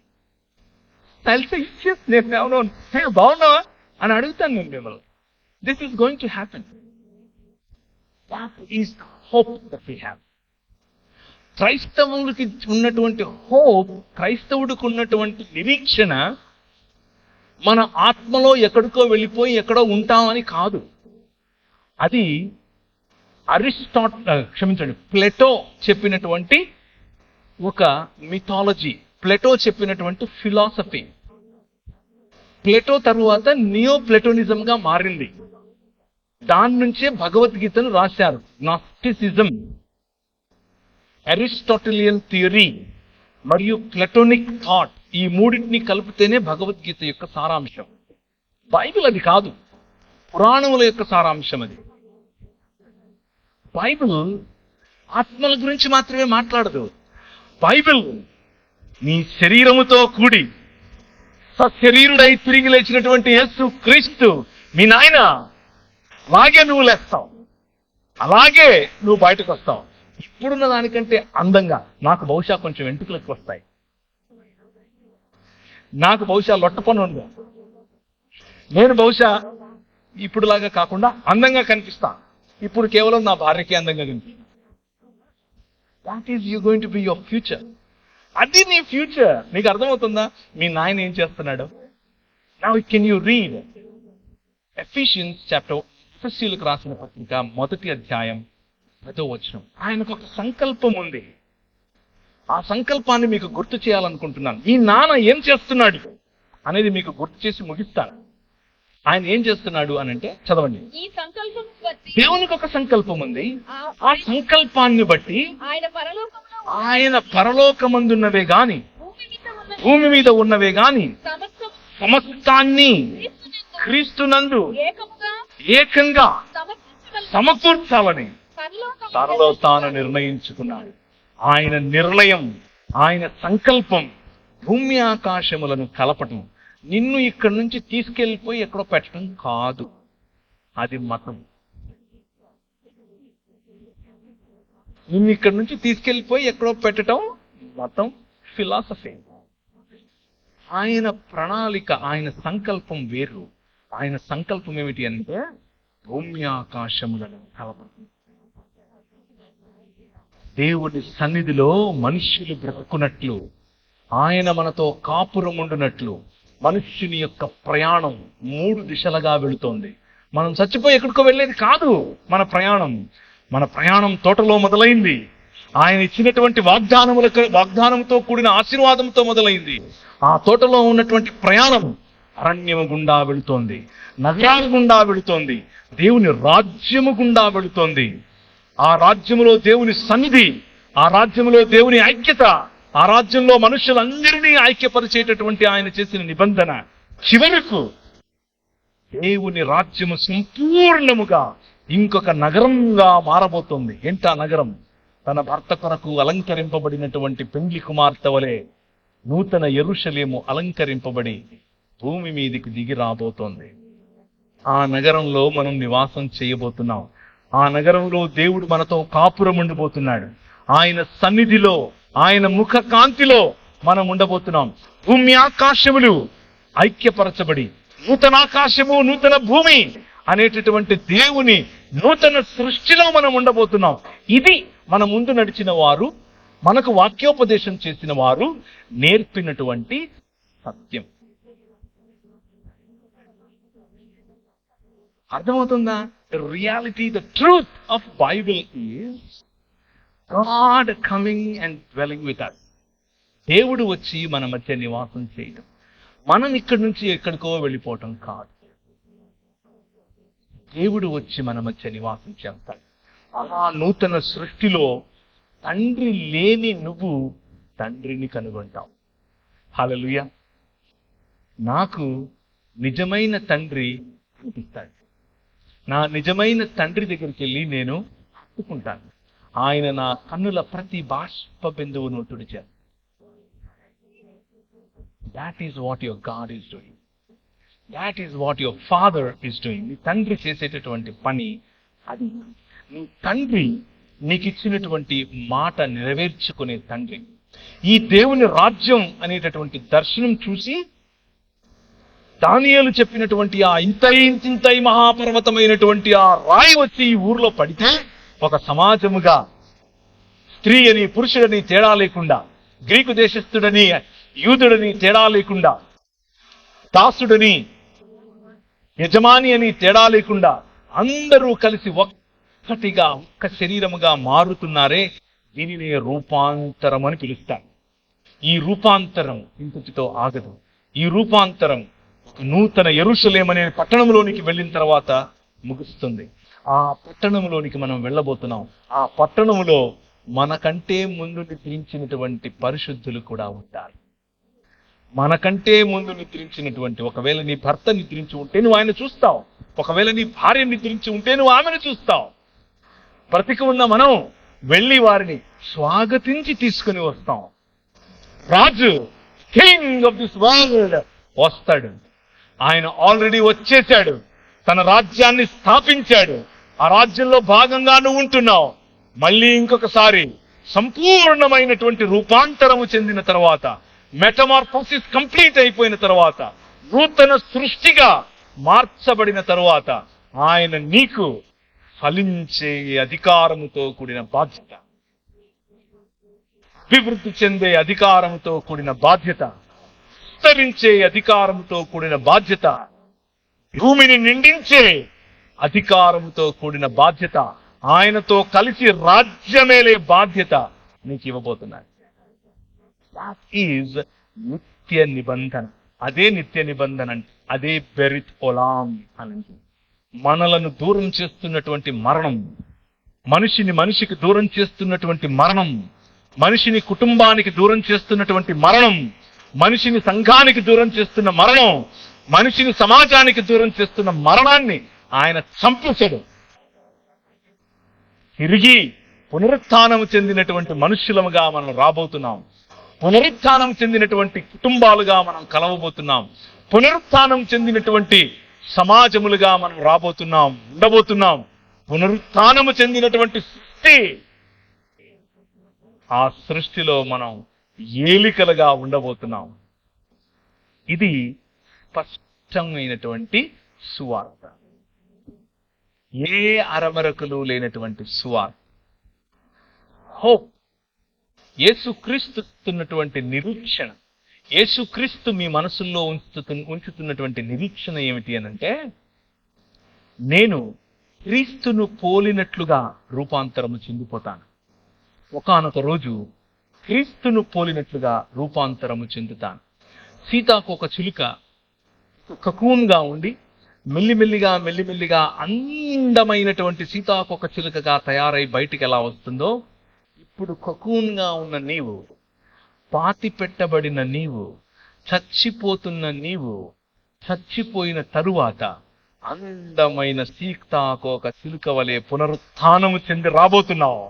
నేను బాగున్నావా అని అడుగుతాను నేను మిమ్మల్ని. This is going to happen. What is hope that we have? క్రైస్తవులకి ఉన్నటువంటి హోప్, క్రైస్తవుడికి ఉన్నటువంటి నిరీక్షణ మన ఆత్మలో ఎక్కడికో వెళ్ళిపోయి ఎక్కడో ఉంటామని కాదు. అది ప్లేటో చెప్పినటువంటి ఒక మిథాలజీ, ప్లేటో చెప్పినటువంటి ఫిలాసఫీ. ప్లేటో తరువాత నియో ప్లేటోనిజంగా మారింది. దాని నుంచే భగవద్గీతను రాశారు. నాస్టిసిజం, అరిస్టాటిలియన్ థియరీ మరియు ప్లటోనిక్ థాట్, ఈ మూడింటిని కలిపితేనే భగవద్గీత యొక్క సారాంశం. బైబిల్ అది కాదు, పురాణముల యొక్క సారాంశం అది. బైబిల్ ఆత్మల గురించి మాత్రమే మాట్లాడదు. బైబిల్ నీ శరీరముతో కూడి సశరీరుడై తిరిగి లేచినటువంటి యేసు క్రీస్తు మీ నాయన, అలాగే నువ్వు లేస్తావు, అలాగే నువ్వు బయటకు వస్తావు. ఇప్పుడున్న దానికంటే అందంగా. నాకు బహుశా కొంచెం వెంట్రుకలకు వస్తాయి, నాకు బహుశా లొట్టపని ఉంది, నేను బహుశా ఇప్పుడులాగా కాకుండా అందంగా కనిపిస్తా. ఇప్పుడు కేవలం నా భార్యకి అందంగా కనిపిస్తా. What is you going to be your future? అది నీ ఫ్యూచర్. నీకు అర్థమవుతుందా మీ నాయన ఏం చేస్తున్నాడు? Now can you read Ephesians chapter, ఎఫెసీయులకు రాసిన పత్రిక 1వ అధ్యాయం 10వ వచనం. ఆయనకు ఒక సంకల్పం ఉంది. ఆ సంకల్పాన్ని మీకు గుర్తు చేయాలనుకుంటున్నాను. ఈ నాన్న ఏం చేస్తున్నాడు అనేది మీకు గుర్తు చేసి ముగిస్తాను. ఆయన ఏం చేస్తున్నాడు అని అంటే, చదవండి.
ఈ సంకల్పం బట్టి
దేవునికి ఒక సంకల్పం ఉంది. ఆ సంకల్పాన్ని బట్టి ఆయన పరలోకమందున్నవే గాని భూమి మీద ఉన్నవే గాని సమస్తాన్ని క్రీస్తునందు ఏకంగా సమకూర్చాలని తనలో తాను నిర్ణయించుకున్నాడు. ఆయన నిర్ణయం, ఆయన సంకల్పం భూమి ఆకాశములను కలపటం, నిన్ను ఇక్కడి నుంచి తీసుకెళ్లిపోయి ఎక్కడో పెట్టడం కాదు. అది మతం. నిన్ను ఇక్కడి నుంచి తీసుకెళ్లిపోయి ఎక్కడో పెట్టడం మతం, ఫిలాసఫీ. ఆయన ప్రణాళిక, ఆయన సంకల్పం వేరు. ఆయన సంకల్పం ఏమిటి అంటే భూమి ఆకాశములను కలపటం. దేవుని సన్నిధిలో మనుష్యులు బ్రతుకున్నట్లు, ఆయన మనతో కాపురం ఉండునట్లు మనుష్యుని యొక్క ప్రయాణం 3 దిశలుగా వెళుతోంది. మనం చచ్చిపోయి ఎక్కడికో వెళ్ళేది కాదు మన ప్రయాణం. మన ప్రయాణం తోటలో మొదలైంది. ఆయన ఇచ్చినటువంటి వాగ్దానంతో కూడిన ఆశీర్వాదంతో మొదలైంది. ఆ తోటలో ఉన్నటువంటి ప్రయాణం అరణ్యము గుండా వెళుతోంది, నగరాల గుండా వెళుతోంది, దేవుని రాజ్యము గుండా వెళుతోంది. ఆ రాజ్యములో దేవుని సన్నిధి, ఆ రాజ్యములో దేవుని ఐక్యత, ఆ రాజ్యంలో మనుషులందరినీ ఐక్యపరిచేటటువంటి ఆయన చేసిన నిబంధన చివరకు దేవుని రాజ్యము సంపూర్ణముగా ఇంకొక నగరంగా మారబోతోంది. ఏంటా నగరం? తన భర్త కొరకు అలంకరింపబడినటువంటి పెండ్లి కుమార్తె వలె నూతన యెరూషలేము అలంకరింపబడి భూమి మీదికి దిగి రాబోతోంది. ఆ నగరంలో మనం నివాసం చేయబోతున్నాం. ఆ నగరంలో దేవుడు మనతో కాపురం ఉండిపోతున్నాడు. ఆయన సన్నిధిలో, ఆయన ముఖ కాంతిలో మనం ఉండబోతున్నాం. భూమి ఆకాశములు ఐక్యపరచబడి నూతన ఆకాశము నూతన భూమి అనేటటువంటి దేవుని నూతన సృష్టిలో మనం ఉండబోతున్నాం. ఇది మన ముందు నడిచిన వారు, మనకు వాక్యోపదేశం చేసిన వారు నేర్పినటువంటి సత్యం. అర్థమవుతుందా? Reality, the truth of Bible is God coming and dwelling with us. దేవుడు వచ్చి మన మధ్య నివాసం చేయడం, మనం ఇక్కడి నుంచి ఎక్కడికో వెళ్ళిపోవటం కాదు. దేవుడు వచ్చి మన మధ్య నివాసం చేస్తాడు. ఆ నూతన సృష్టిలో తండ్రి లేని నువ్వు తండ్రిని కనుగొంటావు. హల్లెలూయా. నాకు నిజమైన తండ్రి చూపిస్తాడు. నా నిజమైన తండ్రి దగ్గరికి వెళ్ళి నేను హత్తుకుంటాను. ఆయన నా కన్నుల ప్రతి బాష్ప బిందువును తుడిచారు. That is what your God is doing. That is what your father is doing. నీ తండ్రి చేసేటటువంటి పని అది. నీ తండ్రి నీకు ఇచ్చినటువంటి మాట నెరవేర్చుకునే తండ్రి. ఈ దేవుని రాజ్యం అనేటటువంటి దర్శనం చూసి దానియేలు చెప్పినటువంటి ఆ ఇంతై మహాపర్వతమైనటువంటి ఆ రాయి వచ్చి ఈ ఊర్లో పడితే ఒక సమాజముగా స్త్రీ అని పురుషుడని తేడా లేకుండా, గ్రీకు దేశస్థుడని యూదుడని తేడా లేకుండా, దాసుడని యజమాని అని తేడా లేకుండా అందరూ కలిసి ఒక్కటిగా ఒక్క శరీరముగా మారుతున్నారే, దీనినే రూపాంతరం అని పిలుస్తారు. ఈ రూపాంతరం ఇంతటితో ఆగదు. ఈ రూపాంతరం నూతన యెరూషలేము అనే పట్టణంలోనికి వెళ్ళిన తర్వాత ముగుస్తుంది. ఆ పట్టణంలోనికి మనం వెళ్ళబోతున్నాం. ఆ పట్టణంలో మనకంటే ముందు నిద్రించినటువంటి పరిశుద్ధులు కూడా ఉంటారు. మనకంటే ముందు నిద్రించినటువంటి, ఒకవేళ నీ భర్త నిద్రించి ఉంటే నువ్వు ఆయన చూస్తావు. ఒకవేళ నీ భార్య నిద్రించి ఉంటే నువ్వు ఆమెను చూస్తావు. బ్రతికి ఉన్న మనం వెళ్ళి వారిని స్వాగతించి తీసుకుని వస్తాం. రాజు, కింగ్ ఆఫ్ దిస్ వరల్డ్ వస్తాడు. ఆయన ఆల్రెడీ వచ్చేశాడు. తన రాజ్యాన్ని స్థాపించాడు. ఆ రాజ్యంలో భాగంగా నువ్వు ఉంటున్నావు. మళ్ళీ ఇంకొకసారి సంపూర్ణమైనటువంటి రూపాంతరము చెందిన తర్వాత, మెటమార్ఫోసిస్ కంప్లీట్ అయిపోయిన తర్వాత, నూతన సృష్టిగా మార్చబడిన తర్వాత ఆయన నీకు ఫలించే అధికారముతో కూడిన బాధ్యత, అభివృద్ధి చెందే అధికారముతో కూడిన బాధ్యత, విస్తరించే అధికారముతో కూడిన బాధ్యత, భూమిని నిండించే అధికారముతో కూడిన బాధ్యత, ఆయనతో కలిసి రాజ్యమేలే బాధ్యత నీకు ఇవ్వబోతున్నాడు. దట్ ఈజ్ నిత్య నిబంధన. అదే నిత్య నిబంధన అంటే అదే బెరిత్ ఒలాం అని. మనలను దూరం చేస్తున్నటువంటి మరణం, మనిషికి దూరం చేస్తున్నటువంటి మరణం, మనిషిని కుటుంబానికి దూరం చేస్తున్నటువంటి మరణం, మనిషిని సంఘానికి దూరం చేస్తున్న మరణం, మనిషిని సమాజానికి దూరం చేస్తున్న మరణాన్ని ఆయన చంపేశాడు. తిరిగి పునరుత్థానం చెందినటువంటి మనుష్యులముగా మనం రాబోతున్నాం. పునరుత్థానం చెందినటువంటి కుటుంబాలుగా మనం కలవబోతున్నాం. పునరుత్థానం చెందినటువంటి సమాజములుగా మనం రాబోతున్నాం, ఉండబోతున్నాం. పునరుత్థానము చెందినటువంటి సృష్టి, ఆ సృష్టిలో మనం ఏలికలుగా ఉండబోతున్నాం. ఇది స్పష్టమైనటువంటి సువార్త. ఏ అరమరకులు లేనటువంటి సువార్త. హోప్. యేసుక్రీస్తున్నటువంటి నిరీక్షణ. యేసుక్రీస్తు మీ మనసుల్లో ఉంచుతున్నటువంటి నిరీక్షణ ఏమిటి అనంటే, నేను క్రీస్తును పోలినట్లుగా రూపాంతరము చెందిపోతాను. ఒకానొక రోజు క్రీస్తును పోలినట్లుగా రూపాంతరము చెందుతాను. సీతాకోక చిలుక కకూన్గా ఉండి మెల్లిమెల్లిగా అందమైనటువంటి సీతాకోక చిలుకగా తయారై బయటికి ఎలా వస్తుందో, ఇప్పుడు కకూన్గా ఉన్న నీవు, పాతి పెట్టబడిన నీవు, చచ్చిపోతున్న నీవు, చచ్చిపోయిన తరువాత అందమైన సీతాకోక చిలుక వలె పునరుత్థానము చెంది రాబోతున్నావు.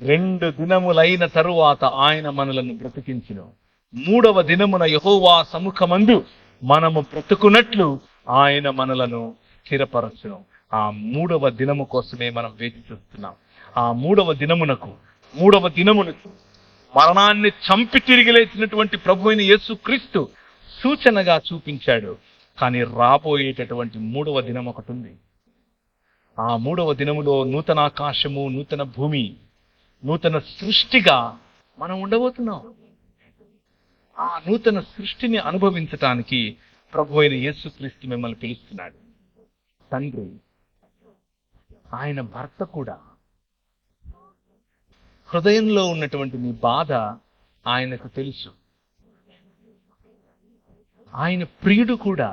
2 దినములైన తరువాత ఆయన మనలను బ్రతికించును. 3వ దినమున యెహోవా సముఖమందు మనము బ్రతుకున్నట్లు ఆయన మనలను స్థిరపరచును. ఆ 3వ దినము కోసమే మనం వేచి చూస్తున్నాం. ఆ 3వ దినమునకు మరణాన్ని చంపి తిరిగి లేచినటువంటి ప్రభు అయిన యేసుక్రీస్తు సూచనగా చూపించాడు. కానీ రాబోయేటటువంటి 3వ దినం ఒకటి ఉంది. ఆ 3వ దినములో నూతన ఆకాశము, నూతన భూమి, నూతన సృష్టిగా మనం ఉండబోతున్నాం. ఆ నూతన సృష్టిని అనుభవించటానికి ప్రభు అయిన యేసుక్రీస్తు మిమ్మల్ని పిలుస్తున్నాడు. తండ్రి, ఆయన భర్త కూడా. హృదయంలో ఉన్నటువంటి నీ బాధ ఆయనకు తెలుసు. ఆయన ప్రియుడు కూడా.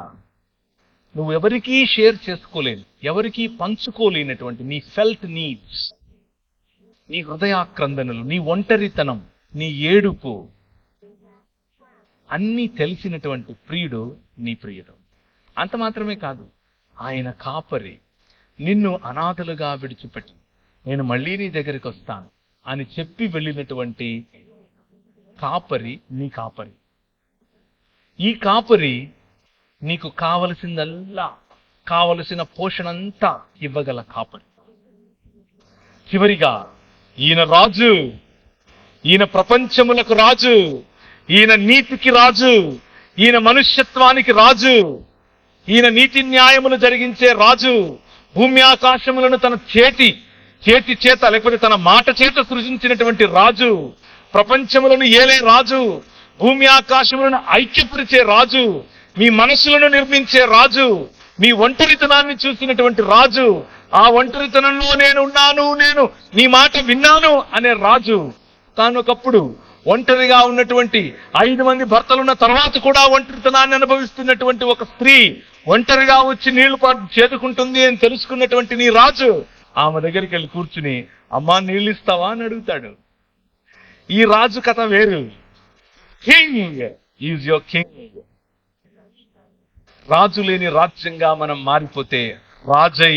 నువ్వు ఎవరికీ షేర్ చేసుకోలేను, ఎవరికీ పంచుకోలేనటువంటి నీ ఫెల్ట్ నీడ్స్, నీ హృదయాక్రందనలు, నీ ఒంటరితనం, నీ ఏడుపు అన్నీ తెలిసినటువంటి ప్రియుడు నీ ప్రియుడు. అంత మాత్రమే కాదు, ఆయన కాపరి, నిన్ను అనాథలుగా విడిచిపెట్టి నేను మళ్ళీ నీ దగ్గరికి వస్తాను అని చెప్పి వెళ్ళినటువంటి కాపరి నీ కాపరి. ఈ కాపరి నీకు కావలసిందల్లా, కావలసిన పోషణంతా ఇవ్వగల కాపరి. చివరిగా ఈయన రాజు, ఈయన ప్రపంచములకు రాజు, ఈయన నీతికి రాజు, ఈయన మనుష్యత్వానికి రాజు, ఈయన నీతి న్యాయములు జరిగించే రాజు. భూమి ఆకాశములను తన చేతి చేత లేకపోతే తన మాట చేత సృజించినటువంటి రాజు, ప్రపంచములను ఏలే రాజు, భూమి ఆకాశములను ఐక్యపరిచే రాజు, మీ మనసులను నిర్మించే రాజు, మీ ఒంటరితనాన్ని చూసినటువంటి రాజు, ఆ ఒంటరితనంలో నేను ఉన్నాను, నేను నీ మాట విన్నాను అనే రాజు. తాను ఒకప్పుడు ఒంటరిగా ఉన్నటువంటి 5 మంది భర్తలున్న తర్వాత కూడా ఒంటరితనాన్ని అనుభవిస్తున్నటువంటి ఒక స్త్రీ ఒంటరిగా వచ్చి నీళ్లు చేదుకుంటుంది అని తెలుసుకున్నటువంటి నీ రాజు ఆమె దగ్గరికి వెళ్ళి కూర్చుని, అమ్మా నీళ్ళు ఇస్తావా అని అడుగుతాడు. ఈ రాజు కథ వేరు. King is your king. రాజు లేని రాజ్యంగా మనం మారిపోతే రాజై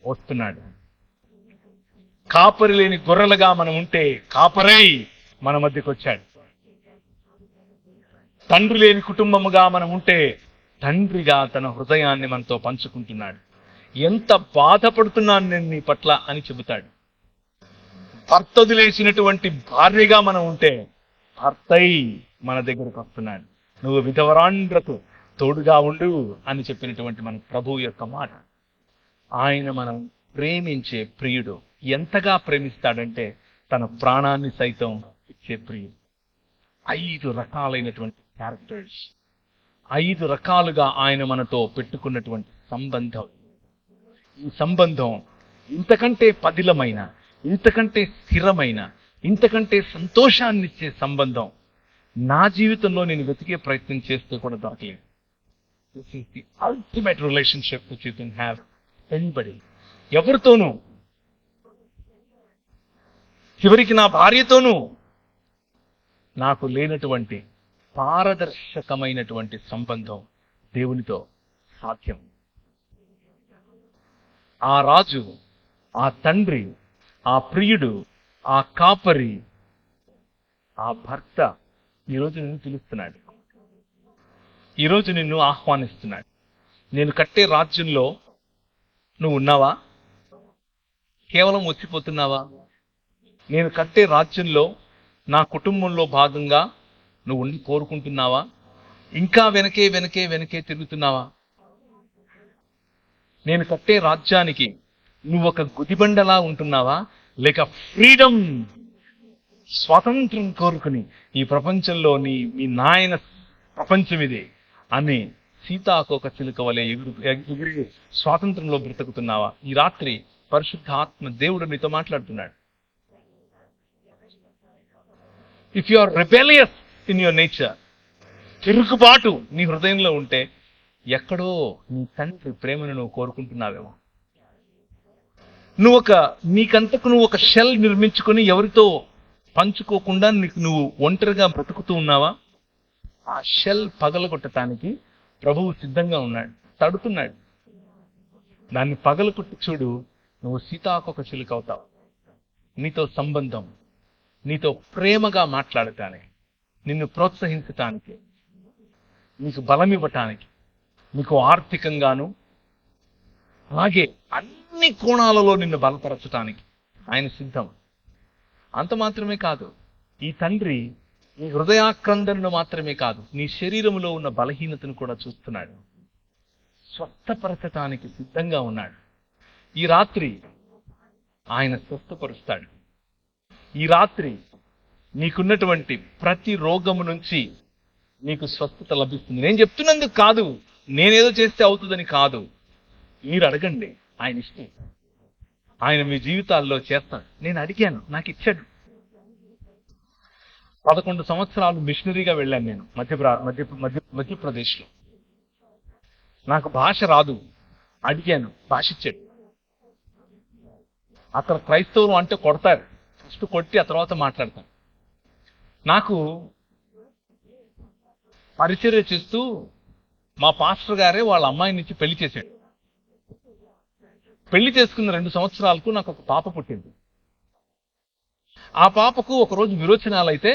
వస్తున్నాడు. కాపరి లేని గొర్రెలుగా మనం ఉంటే కాపరై మన మధ్యకు వచ్చాడు. తండ్రి లేని కుటుంబముగా మనం ఉంటే తండ్రిగా తన హృదయాన్ని మనతో పంచుకుంటున్నాడు. ఎంత బాధపడుతున్నాను నేను నీ పట్ల అని చెబుతాడు. భర్త వదిలేసినటువంటి భార్యగా మనం ఉంటే భర్తై మన దగ్గరకు వస్తున్నాడు. నువ్వు విధవరాండ్రకు తోడుగా ఉండు అని చెప్పినటువంటి మన ప్రభువు యొక్క మాట. ఆయన మనం ప్రేమించే ప్రియుడు. ఎంతగా ప్రేమిస్తాడంటే తన ప్రాణాన్ని సైతం ఇచ్చే ప్రియుడు. 5 రకాలైనటువంటి క్యారెక్టర్స్, 5 రకాలుగా ఆయన మనతో పెట్టుకున్నటువంటి సంబంధం. ఈ సంబంధం ఇంతకంటే పదిలమైన, ఇంతకంటే స్థిరమైన, ఇంతకంటే సంతోషాన్నిచ్చే సంబంధం నా జీవితంలో నేను వెతికే ప్రయత్నం చేస్తూ కూడా దొరకలేదు. This is the ultimate relationship which you can have anybody. ఎవరితోనూ, చివరికి నా భార్యతోనూ నాకు లేనటువంటి పారదర్శకమైనటువంటి సంబంధం దేవునితో సాధ్యం. ఆ రాజు, ఆ తండ్రి, ఆ ప్రియుడు, ఆ కాపరి, ఆ భర్త ఈరోజు నిన్ను పిలుస్తున్నాడు. ఈరోజు నిన్ను ఆహ్వానిస్తున్నాడు. నేను కట్టే రాజ్యంలో నువ్వు ఉన్నావా? కేవలం వచ్చిపోతున్నావా? నేను కట్టే రాజ్యంలో నా కుటుంబంలో భాగంగా నువ్వు ఉండి కోరుకుంటున్నావా? ఇంకా వెనకే తిరుగుతున్నావా? నేను కట్టే రాజ్యానికి నువ్వు ఒక గుదిబండలా ఉంటున్నావా? లేక ఫ్రీడమ్, స్వాతంత్రం కోరుకుని ఈ ప్రపంచంలో మీ నాయన ప్రపంచం ఇదే అని సీతాకోక చిలుక వలె ఎగిరి స్వాతంత్రంలో బ్రతుకుతున్నావా? ఈ రాత్రి పరిశుద్ధాత్మ దేవుడు నీతో మాట్లాడుతున్నాడు. If you are rebellious in your nature, తిరుగుబాటు నీ హృదయంలో ఉంటే ఎక్కడో నీ తండ్రి ప్రేమను నువ్వు కోరుకుంటున్నావేమో. నీకంతకు నువ్వు ఒక షెల్ నిర్మించుకొని ఎవరితో పంచుకోకుండా నువ్వు ఒంటరిగా బ్రతుకుతూ ఉన్నావా? ఆ షెల్ పగలగొట్టడానికి ప్రభువు సిద్ధంగా ఉన్నాడు, తడుతున్నాడు. దాన్ని పగలగొట్టి చూడు, నువ్వు సీతాకొక చిలుక అవుతావు. నీతో సంబంధం, నీతో ప్రేమగా మాట్లాడటానికి, నిన్ను ప్రోత్సహించటానికి, నీకు బలం ఇవ్వటానికి, నీకు ఆర్థికంగాను అలాగే అన్ని కోణాలలో నిన్ను బలపరచటానికి ఆయన సిద్ధం. అంత మాత్రమే కాదు, ఈ తండ్రి నీ హృదయాక్రందనను మాత్రమే కాదు, నీ శరీరంలో ఉన్న బలహీనతను కూడా చూస్తున్నాడు. స్వస్థపరచటానికి సిద్ధంగా ఉన్నాడు. ఈ రాత్రి ఆయన స్వస్థపరుస్తాడు. ఈ రాత్రి నీకున్నటువంటి ప్రతి రోగము నుంచి నీకు స్వస్థత లభిస్తుంది. నేను చెప్తున్నందుకు కాదు, నేనేదో చేస్తే అవుతుందని కాదు. మీరు అడగండి, ఆయన ఇష్టం. ఆయన మీ జీవితాల్లో చేస్తాడు. నేను అడిగాను, నాకు ఇచ్చాడు. 11 సంవత్సరాలు మిషనరీగా వెళ్ళాను నేను మధ్యప్రదేశ్లో. నాకు భాష రాదు, అడిగాను, భాష ఇచ్చాడు. అక్కడ క్రైస్తవులు అంటే కొడతారు, ఫస్ట్ కొట్టి ఆ తర్వాత మాట్లాడతాను. నాకు పరిచర్య చేస్తూ మా పాస్టర్ గారే వాళ్ళ అమ్మాయిని ఇచ్చి పెళ్లి చేశాడు. పెళ్లి చేసుకున్న 2 సంవత్సరాలకు నాకు ఒక పాప పుట్టింది. ఆ పాపకు ఒకరోజు విరోచనాలు అయితే,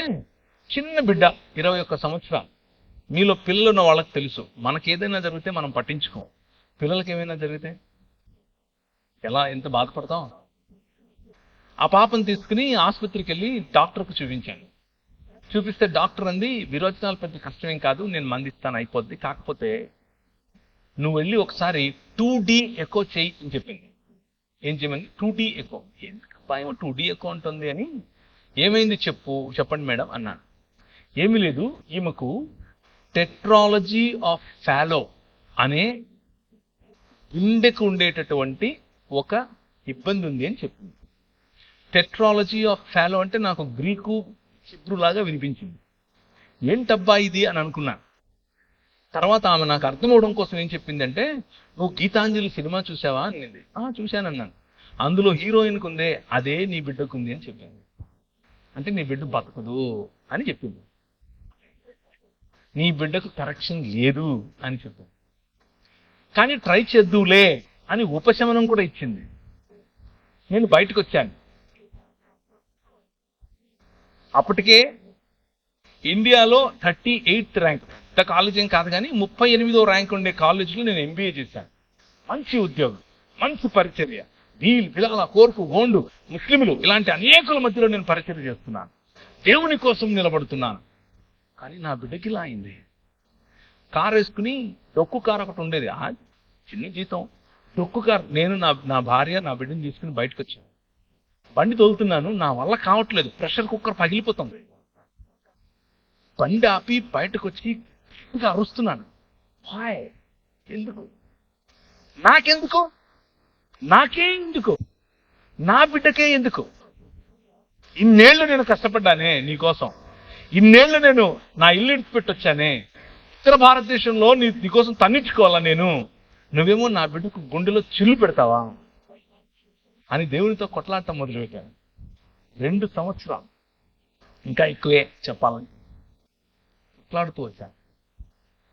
చిన్న బిడ్డ 21 సంవత్సరాలు. మీలో పిల్లలు ఉన్న వాళ్ళకి తెలుసు, మనకి ఏదైనా జరిగితే మనం పట్టించుకోం, పిల్లలకి ఏమైనా జరిగితే ఎంత బాధపడతాం. ఆ పాపను తీసుకుని ఆసుపత్రికి వెళ్ళి డాక్టర్కు చూపించాను. చూపిస్తే డాక్టర్ అంది, విరోచనాలు పెద్ద కష్టమేం కాదు, నేను మందిస్తాను, అయిపోద్ది, కాకపోతే నువ్వు వెళ్ళి ఒకసారి 2D ఎకో చేయి అని చెప్పింది. ఏం చేయమని? 2D echo. ఎందుకు భయం 2D ఎకో ఉంటుంది అని. ఏమైంది చెప్పండి మేడం అన్నాను. ఏమీ లేదు, ఈమెకు టెట్రాలజీ ఆఫ్ ఫాలో అనే గుండెకు ఉండేటటువంటి ఒక ఇబ్బంది ఉంది అని చెప్పింది. టెట్రాలజీ ఆఫ్ ఫాలో అంటే నాకు గ్రీకు చిబ్రులాగా వినిపించింది. ఏంటబ్బా ఇది అని అనుకున్నాను. తర్వాత ఆమె నాకు అర్థమవడం కోసం ఏం చెప్పిందంటే, నువ్వు గీతాంజలి సినిమా చూసావా అనింది. చూశానన్నాను. అందులో హీరోయిన్కి ఉందే అదే నీ బిడ్డకు ఉంది అని చెప్పింది. అంటే నీ బిడ్డ బతకదు అని చెప్పింది. నీ బిడ్డకు కరెక్షన్ లేదు అని చెప్పింది. కానీ ట్రై చేద్దులే అని ఉపశమనం కూడా ఇచ్చింది. నేను బయటకు వచ్చాను. అప్పటికే ఇండియాలో 38th ర్యాంక్, కాలేజ్ ఏం కాదు కానీ 38వ ర్యాంక్ ఉండే కాలేజీలో నేను MBA చేశాను. మంచి ఉద్యోగం, మంచి పరిచర్య, వీల్ పిల్లల కోర్పు గోండు ముస్లింలు ఇలాంటి అనేకుల మధ్యలో నేను పరిచర్య చేస్తున్నాను, దేవుని కోసం నిలబడుతున్నాను. కానీ నా బిడ్డకి ఇలా అయింది. కారు వేసుకుని డొక్కు కారు ఒకటి ఉండేది, చిన్న జీతం డొక్కు కారు. నేను నా భార్య నా బిడ్డని తీసుకుని బయటకు వచ్చాను. బండి తోలుతున్నాను, నా వల్ల కావట్లేదు, ప్రెషర్ కుక్కర్ పగిలిపోతుంది. బండి ఆపి బయటకు వచ్చి ఇంకా అరుస్తున్నాను. ఎందుకు? నాకెందుకు? నాకే ఎందుకు? నా బిడ్డకే ఎందుకు? ఇన్నేళ్లు నేను కష్టపడ్డానే నీకోసం, ఇన్నేళ్లు నేను నా ఇల్లు ఇడిచిపెట్టొచ్చానే, ఉత్తర భారతదేశంలో నీకోసం తన్నించుకోవాలా నేను, నువ్వేమో నా బిడ్డకు గుండెలో చిల్లు పెడతావా అని దేవునితో కొట్లాడటం మొదలుపెట్టాను. 2 సంవత్సరాలు, ఇంకా ఎక్కువే చెప్పాలని కొట్లాడుతూ వచ్చాను.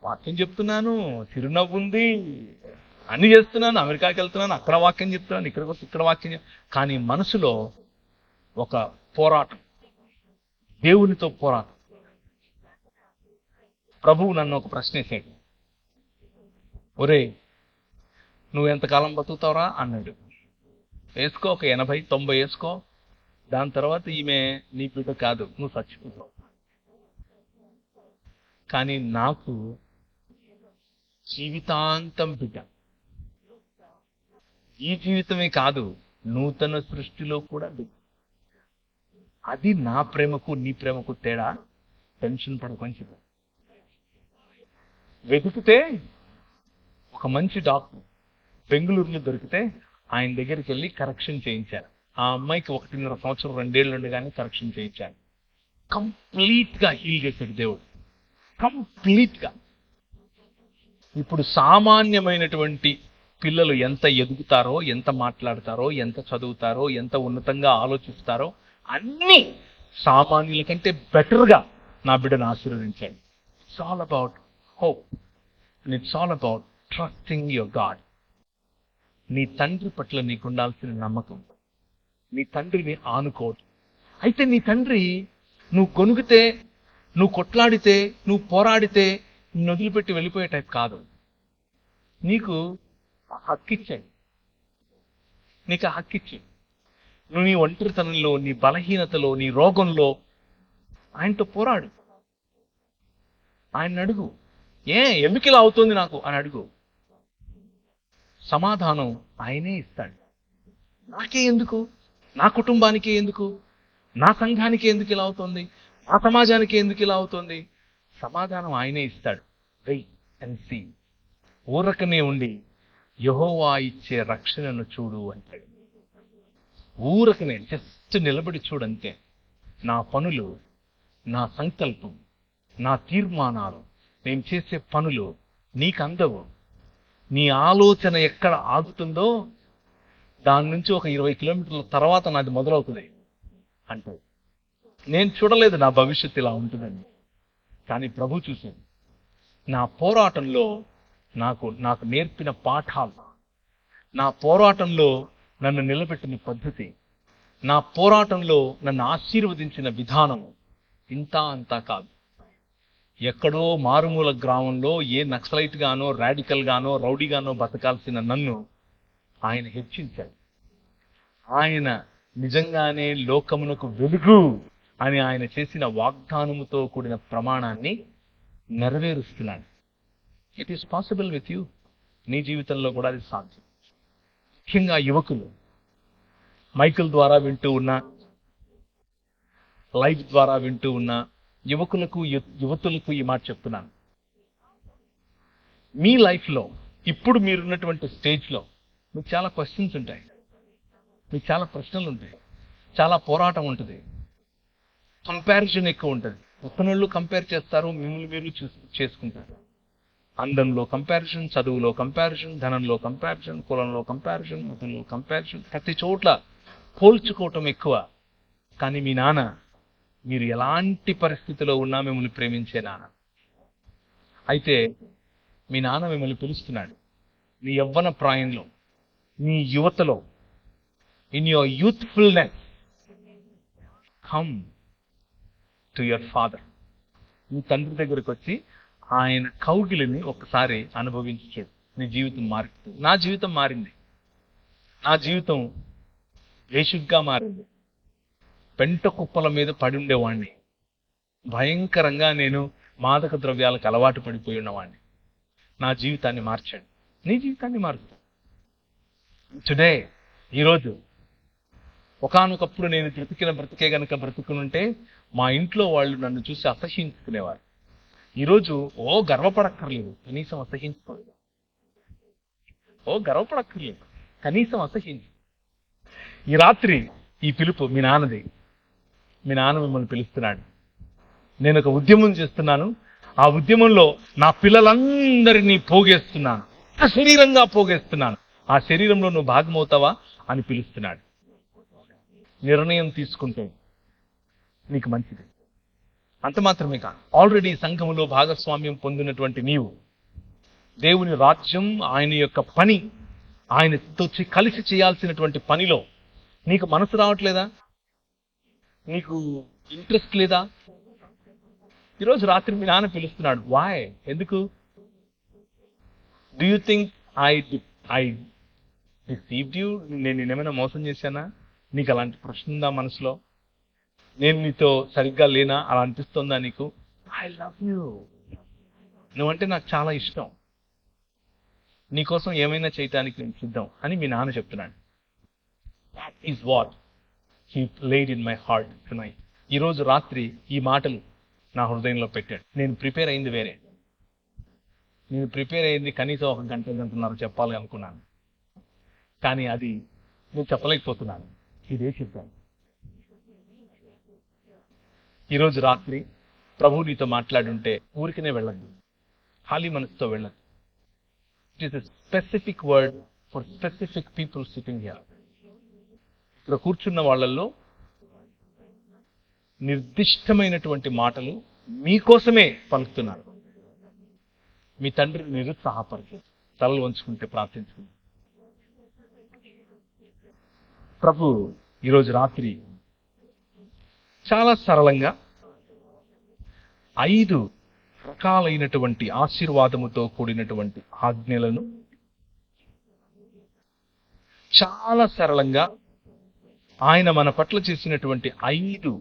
వాక్యం చెప్తున్నాను, చిరునవ్వు ఉంది, అన్ని చేస్తున్నాను, అమెరికాకి వెళ్తున్నాను, అక్కడ వాక్యం చెప్తున్నాను, ఇక్కడికి వచ్చి ఇక్కడ వాక్యం కానీ మనసులో ఒక పోరాటం, దేవునితో పోరాటం. ప్రభువు నన్ను ఒక ప్రశ్న వేసాడు. ఒరే, నువ్వు ఎంతకాలం బతుకుతావురా అన్నాడు. వేసుకో, ఒక 80-90 వేసుకో, దాని తర్వాత ఈమె నీ బిడ్డ కాదు, నువ్వు చచ్చిపోతావు. కానీ నాకు జీవితాంతం బిడ్డ. ఈ జీవితమే కాదు, నూతన సృష్టిలో కూడా బిడ్డ. అది నా ప్రేమకు నీ ప్రేమకు తేడా. టెన్షన్ పడకొని చెప్పు. వెతికితే ఒక మంచి డాక్టర్ బెంగళూరులో దొరికితే ఆయన దగ్గరికి వెళ్ళి కరెక్షన్ చేయించారు. ఆ అమ్మాయికి 1.5 సంవత్సరం 2 ఏళ్ళు ఉండగానే కరెక్షన్ చేయించారు. కంప్లీట్ గా హీల్ చేశాడు దేవుడు, కంప్లీట్ గా. ఇప్పుడు సామాన్యమైనటువంటి పిల్లలు ఎంత ఎదుగుతారో, ఎంత మాట్లాడతారో, ఎంత చదువుతారో, ఎంత ఉన్నతంగా ఆలోచిస్తారో, అన్ని సామాన్యుల కంటే బెటర్గా నా బిడ్డను ఆశీర్వదించాడు. It's all about hope and it's all about trusting your God. నీ తండ్రి పట్ల నీకు ఉండాల్సిన నమ్మకం, నీ తండ్రిని ఆనుకోవడం. అయితే నీ తండ్రి నువ్వు గొనుగితే, నువ్వు కొట్లాడితే, నువ్వు పోరాడితే నిన్ను వదిలిపెట్టి వెళ్ళిపోయే టైప్ కాదు. నీకు హక్కిచ్చాడు, నీకు ఆ హక్కిచ్చాడు. నువ్వు నీ ఒంటరితనంలో, నీ బలహీనతలో, నీ రోగంలో ఆయనతో పోరాడు. ఆయన అడుగు, ఎందుకు ఇలా అవుతుంది నాకు అని అడుగు. సమాధానం ఆయనే ఇస్తాడు. నాకే ఎందుకు, నా కుటుంబానికే ఎందుకు, నా సంఘానికి ఎందుకు ఇలా అవుతుంది, నా సమాజానికి ఎందుకు ఇలా అవుతుంది, సమాధానం ఆయనే ఇస్తాడు. Wait and see. ఊరకనే ఉండి యెహోవా ఇచ్చే రక్షణను చూడు అంటాడు. ఊరకనే జస్ట్ నిలబడి చూడంతే. నా పనులు, నా సంకల్పం, నా తీర్మానాలు, నేను చేసే పనులు నీకు అందవు. నీ ఆలోచన ఎక్కడ ఆగుతుందో దాని నుంచి ఒక 20 కిలోమీటర్ల తర్వాత నాది మొదలవుతుంది. అంటే నేను చూడలేదు నా భవిష్యత్తు ఇలా ఉంటుందని, కానీ ప్రభు చూశాను. నా పోరాటంలో నాకు నేర్పిన పాఠాలు, నా పోరాటంలో నన్ను నిలబెట్టిన పద్ధతి, నా పోరాటంలో నన్ను ఆశీర్వదించిన విధానం ఇంత అంతా కాదు. ఎక్కడో మారుమూల గ్రామంలో ఏ నక్సలైట్ గానో, రాడికల్ గానో, రౌడీగానో బతకాల్సిన నన్ను ఆయన హెచ్చించాడు. ఆయన నిజంగానే లోకమునకు వెలుగు అని ఆయన చేసిన వాగ్దానముతో కూడిన ప్రమాణాన్ని నెరవేరుస్తున్నాడు. It is possible with you. నీ జీవితంలో కూడా అది సాధ్యం. ముఖ్యంగా యువకులు మైకిల్ ద్వారా వింటూ ఉన్న, లైవ్ ద్వారా వింటూ ఉన్న యువకులకు, యువతులకు ఈ మాట చెప్తున్నాను. మీ లైఫ్లో ఇప్పుడు మీరున్నటువంటి స్టేజ్లో మీకు చాలా క్వశ్చన్స్ ఉంటాయి, మీకు చాలా ప్రశ్నలు ఉంటాయి, చాలా పోరాటం ఉంటుంది, కంపారిజన్ ఎక్కువ ఉంటుంది. ఒక్కనోళ్ళు కంపేర్ చేస్తారు, మిమ్మల్ని మీరు చేసుకుంటారు. అందంలో కంపారిజన్, చదువులో కంపారిజన్, ధనంలో కంపారిజన్, కులంలో కంపారిజన్, మతంలో కంపారిజన్, ప్రతి చోట్ల పోల్చుకోవటం ఎక్కువ. కానీ మీ నాన్న, మీరు ఎలాంటి పరిస్థితిలో ఉన్నా మిమ్మల్ని ప్రేమించే నాన్న. అయితే మీ నాన్న మిమ్మల్ని పిలుస్తున్నాడు. నీ యవ్వన ప్రాయంలో, నీ యువతలో, in your youthfulness, come to your father. నీ తండ్రి దగ్గరికి వచ్చి ఆయన కౌగిలిని ఒక్కసారి అనుభవించి చూడు. నీ జీవితం మారుతుంది. నా జీవితం మారింది. నా జీవితం వేషుగ్గా మారింది. పెంట కుప్పల మీద పడి ఉండేవాడిని. భయంకరంగా నేను మాదక ద్రవ్యాలకు అలవాటు పడిపోయి ఉన్నవాడిని. నా జీవితాన్ని మార్చాడు. నీ జీవితాన్ని మారుతాడు. టుడే, ఈరోజు, ఒకానొకప్పుడు నేను బ్రతికే గనక బ్రతుకునుంటే మా ఇంట్లో వాళ్ళు నన్ను చూసి అసహ్యించుకునేవారు. ఈరోజు గర్వపడక్కర్లేదు, కనీసం అసహ్యించుకోలేదు. గర్వపడక్కర్లేదు, కనీసం అసహ్యించు. ఈ రాత్రి ఈ పిలుపు మీ నాన్నది. మీ నాన్న మిమ్మల్ని పిలుస్తున్నాడు. నేను ఒక ఉద్యమం చేస్తున్నాను. ఆ ఉద్యమంలో నా పిల్లలందరినీ పోగేస్తున్నాను, శరీరంగా పోగేస్తున్నాను. ఆ శరీరంలో నువ్వు భాగమవుతావా అని పిలుస్తున్నాడు. నిర్ణయం తీసుకుంటే నీకు మంచిది. అంత మాత్రమే కాదు, ఆల్రెడీ సంఘములో భాగస్వామ్యం పొందినటువంటి నీవు దేవుని రాజ్యం, ఆయన యొక్క పని, ఆయనతో కలిసి చేయాల్సినటువంటి పనిలో నీకు మనసు రావట్లేదా? నీకు ఇంట్రెస్ట్ లేదా? ఈరోజు రాత్రి మీ నాన్న పిలుస్తున్నాడు. వాయ్? ఎందుకు? Do you think I deceived you? నేను నేనేమైనా మోసం చేశానా? నీకు అలాంటి ప్రశ్న ఉందా మనసులో? నేను నీతో సరిగ్గా లేనా? అలా అనిపిస్తుందా నీకు? ఐ లవ్ యూ, నువ్వంటే నాకు చాలా ఇష్టం, నీకోసం ఏమైనా చేయటానికి నేను సిద్ధం అని మీ నాన్న చెప్తున్నాడు. That is what he laid in my heart tonight. ఈరోజు రాత్రి ఈ మాటలు నా హృదయంలో పెట్టాడు. నేను ప్రిపేర్ అయింది వేరే. నేను ప్రిపేర్ అయింది కనీసం 1 గంటన్నర చెప్పాలి అనుకున్నాను, కానీ అది నేను చెప్పలేకపోతున్నాను. ఇదే చెప్పాను. ఈరోజు రాత్రి ప్రభు నీతో మాట్లాడుంటే ఊరికనే వెళ్ళద్దు, ఖాళీ మనసుతో వెళ్ళద్దు. It is a specific word for specific people sitting here. ఇక్కడ కూర్చున్న వాళ్ళల్లో నిర్దిష్టమైనటువంటి మాటలు మీకోసమే పలుకుతున్నారు. మీ తండ్రిని నిరుత్సాహపరచు. తలలు వంచుకుంటే ప్రార్థించుకుంది. ప్రభు ఈరోజు రాత్రి చాలా సరళంగా 5 రకాలైనటువంటి ఆశీర్వాదముతో కూడినటువంటి ఆజ్ఞలను చాలా సరళంగా ఆయన మన పట్ల చేసినటువంటి 5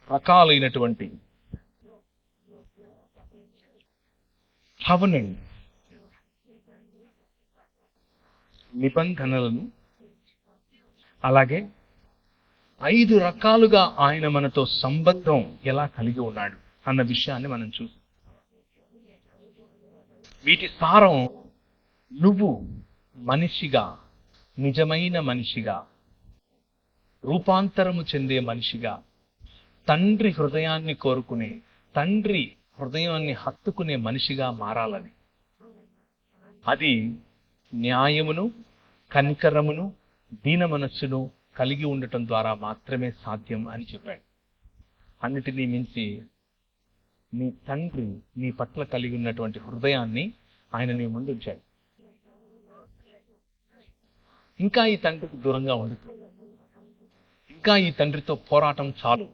రకాలైనటువంటి కవెనెంట్ నిబంధనలను, అలాగే 5 రకాలుగా ఆయన మనతో సంబంధం ఎలా కలిగి ఉన్నాడు అన్న విషయాన్ని మనం చూస్తాం. వీటి సారం, నువ్వు మనిషిగా, నిజమైన మనిషిగా, రూపాంతరము చెందే మనిషిగా, తండ్రి హృదయాన్ని కోరుకునే, తండ్రి హృదయాన్ని హత్తుకునే మనిషిగా మారాలని. అది న్యాయమును, కనికరమును, దీన మనస్సును కలిగి ఉండటం ద్వారా మాత్రమే సాధ్యం అని చెప్పాడు. అన్నిటినీ మించి నీ తండ్రి నీ పట్ల కలిగి ఉన్నటువంటి హృదయాన్ని ఆయన నీ ముందు ఉంచాడు. ఇంకా ఈ తండ్రికి దూరంగా ఉండదు. ఇంకా ఈ తండ్రితో పోరాటం చాలు.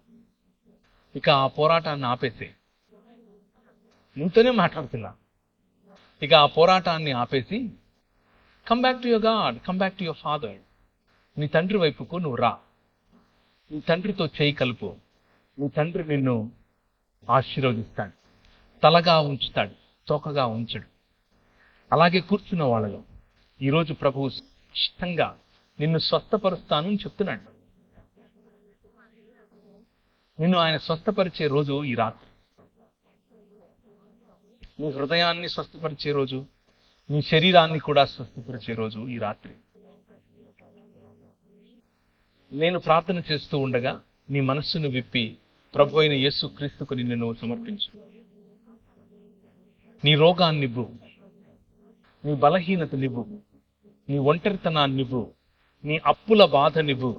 ఇక ఆ పోరాటాన్ని ఆపేసే. నీతోనే మాట్లాడుతున్నా. ఇక ఆ పోరాటాన్ని ఆపేసి come back to your God, come back to your father. నీ తండ్రి వైపుకు నువ్వు రా. నీ తండ్రితో చేయి కలుపు. నీ తండ్రి నిన్ను ఆశీర్వదిస్తాడు. తలగా ఉంచుతాడు, తోకగా ఉంచడు. అలాగే కూర్చున్న వాళ్ళలో ఈరోజు ప్రభువు ఇష్టంగా నిన్ను స్వస్థపరుస్తాను అని చెప్తున్నాడు. నిన్ను ఆయన స్వస్థపరిచే రోజు ఈ రాత్రి. నీ హృదయాన్ని స్వస్థపరిచే రోజు, నీ శరీరాన్ని కూడా స్వస్థపరిచే రోజు ఈ రాత్రి. నేను ప్రార్థన చేస్తూ ఉండగా నీ మనస్సును విప్పి ప్రభు అయిన యేసు క్రీస్తుకు నిన్ను నువ్వు సమర్పించు. నీ రోగాన్నివ్వు, నీ బలహీనతనివ్వు, నీ ఒంటరితనాన్నివ్వు, నీ అప్పుల బాధనివ్వు.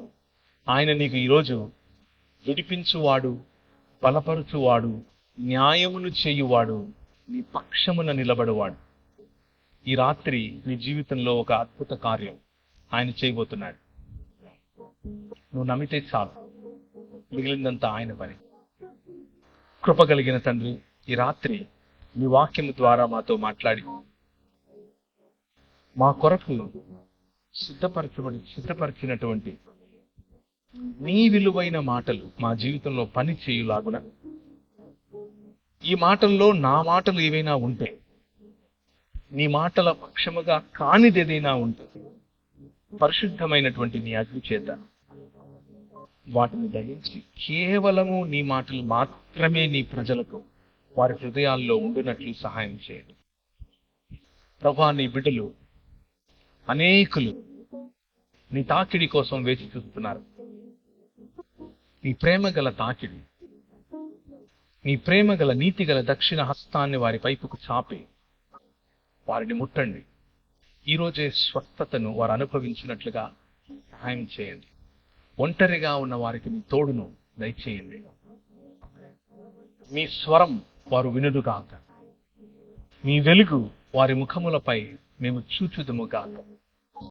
ఆయన నీకు ఈరోజు విడిపించువాడు, బలపరుచువాడు, న్యాయమును చేయువాడు, నీ పక్షమున నిలబడువాడు. ఈ రాత్రి నీ జీవితంలో ఒక అద్భుత కార్యం ఆయన చేయబోతున్నాడు. నువ్వు నమ్మితే చాలు, మిగిలిందంతా ఆయన పని. కృప కలిగిన తండ్రి, ఈ రాత్రి నీ వాక్యము ద్వారా మాతో మాట్లాడి మా కొరకు సిద్ధపరిచినటువంటి నీ విలువైన మాటలు మా జీవితంలో పని చేయులాగున, ఈ మాటల్లో నా మాటలు ఏవైనా ఉంటే, నీ మాటల పక్షముగా కానిదేదైనా ఉంటే, పరిశుద్ధమైనటువంటి నీ అగ్ని చేత వాటిని దయించి కేవలము నీ మాటలు మాత్రమే నీ ప్రజలకు వారి హృదయాల్లో ఉండినట్లు సహాయం చేయండి. ప్రభువా, నీ బిడ్డలు అనేకులు నీ తాకిడి కోసం వేచి చూస్తున్నారు. నీ ప్రేమ గల తాకిడి, నీ ప్రేమ గల నీతి గల దక్షిణ హస్తాన్ని వారి వైపుకు చాపి వారిని ముట్టండి. ఈరోజే స్వస్థతను వారు అనుభవించినట్లుగా సహాయం చేయండి. ఒంటరిగా ఉన్న వారికి మీ తోడును దయచేయండి. మీ స్వరం వారు వినుదుగాక. మీ వెలుగు వారి ముఖములపై మేము చూచుదుముగాక.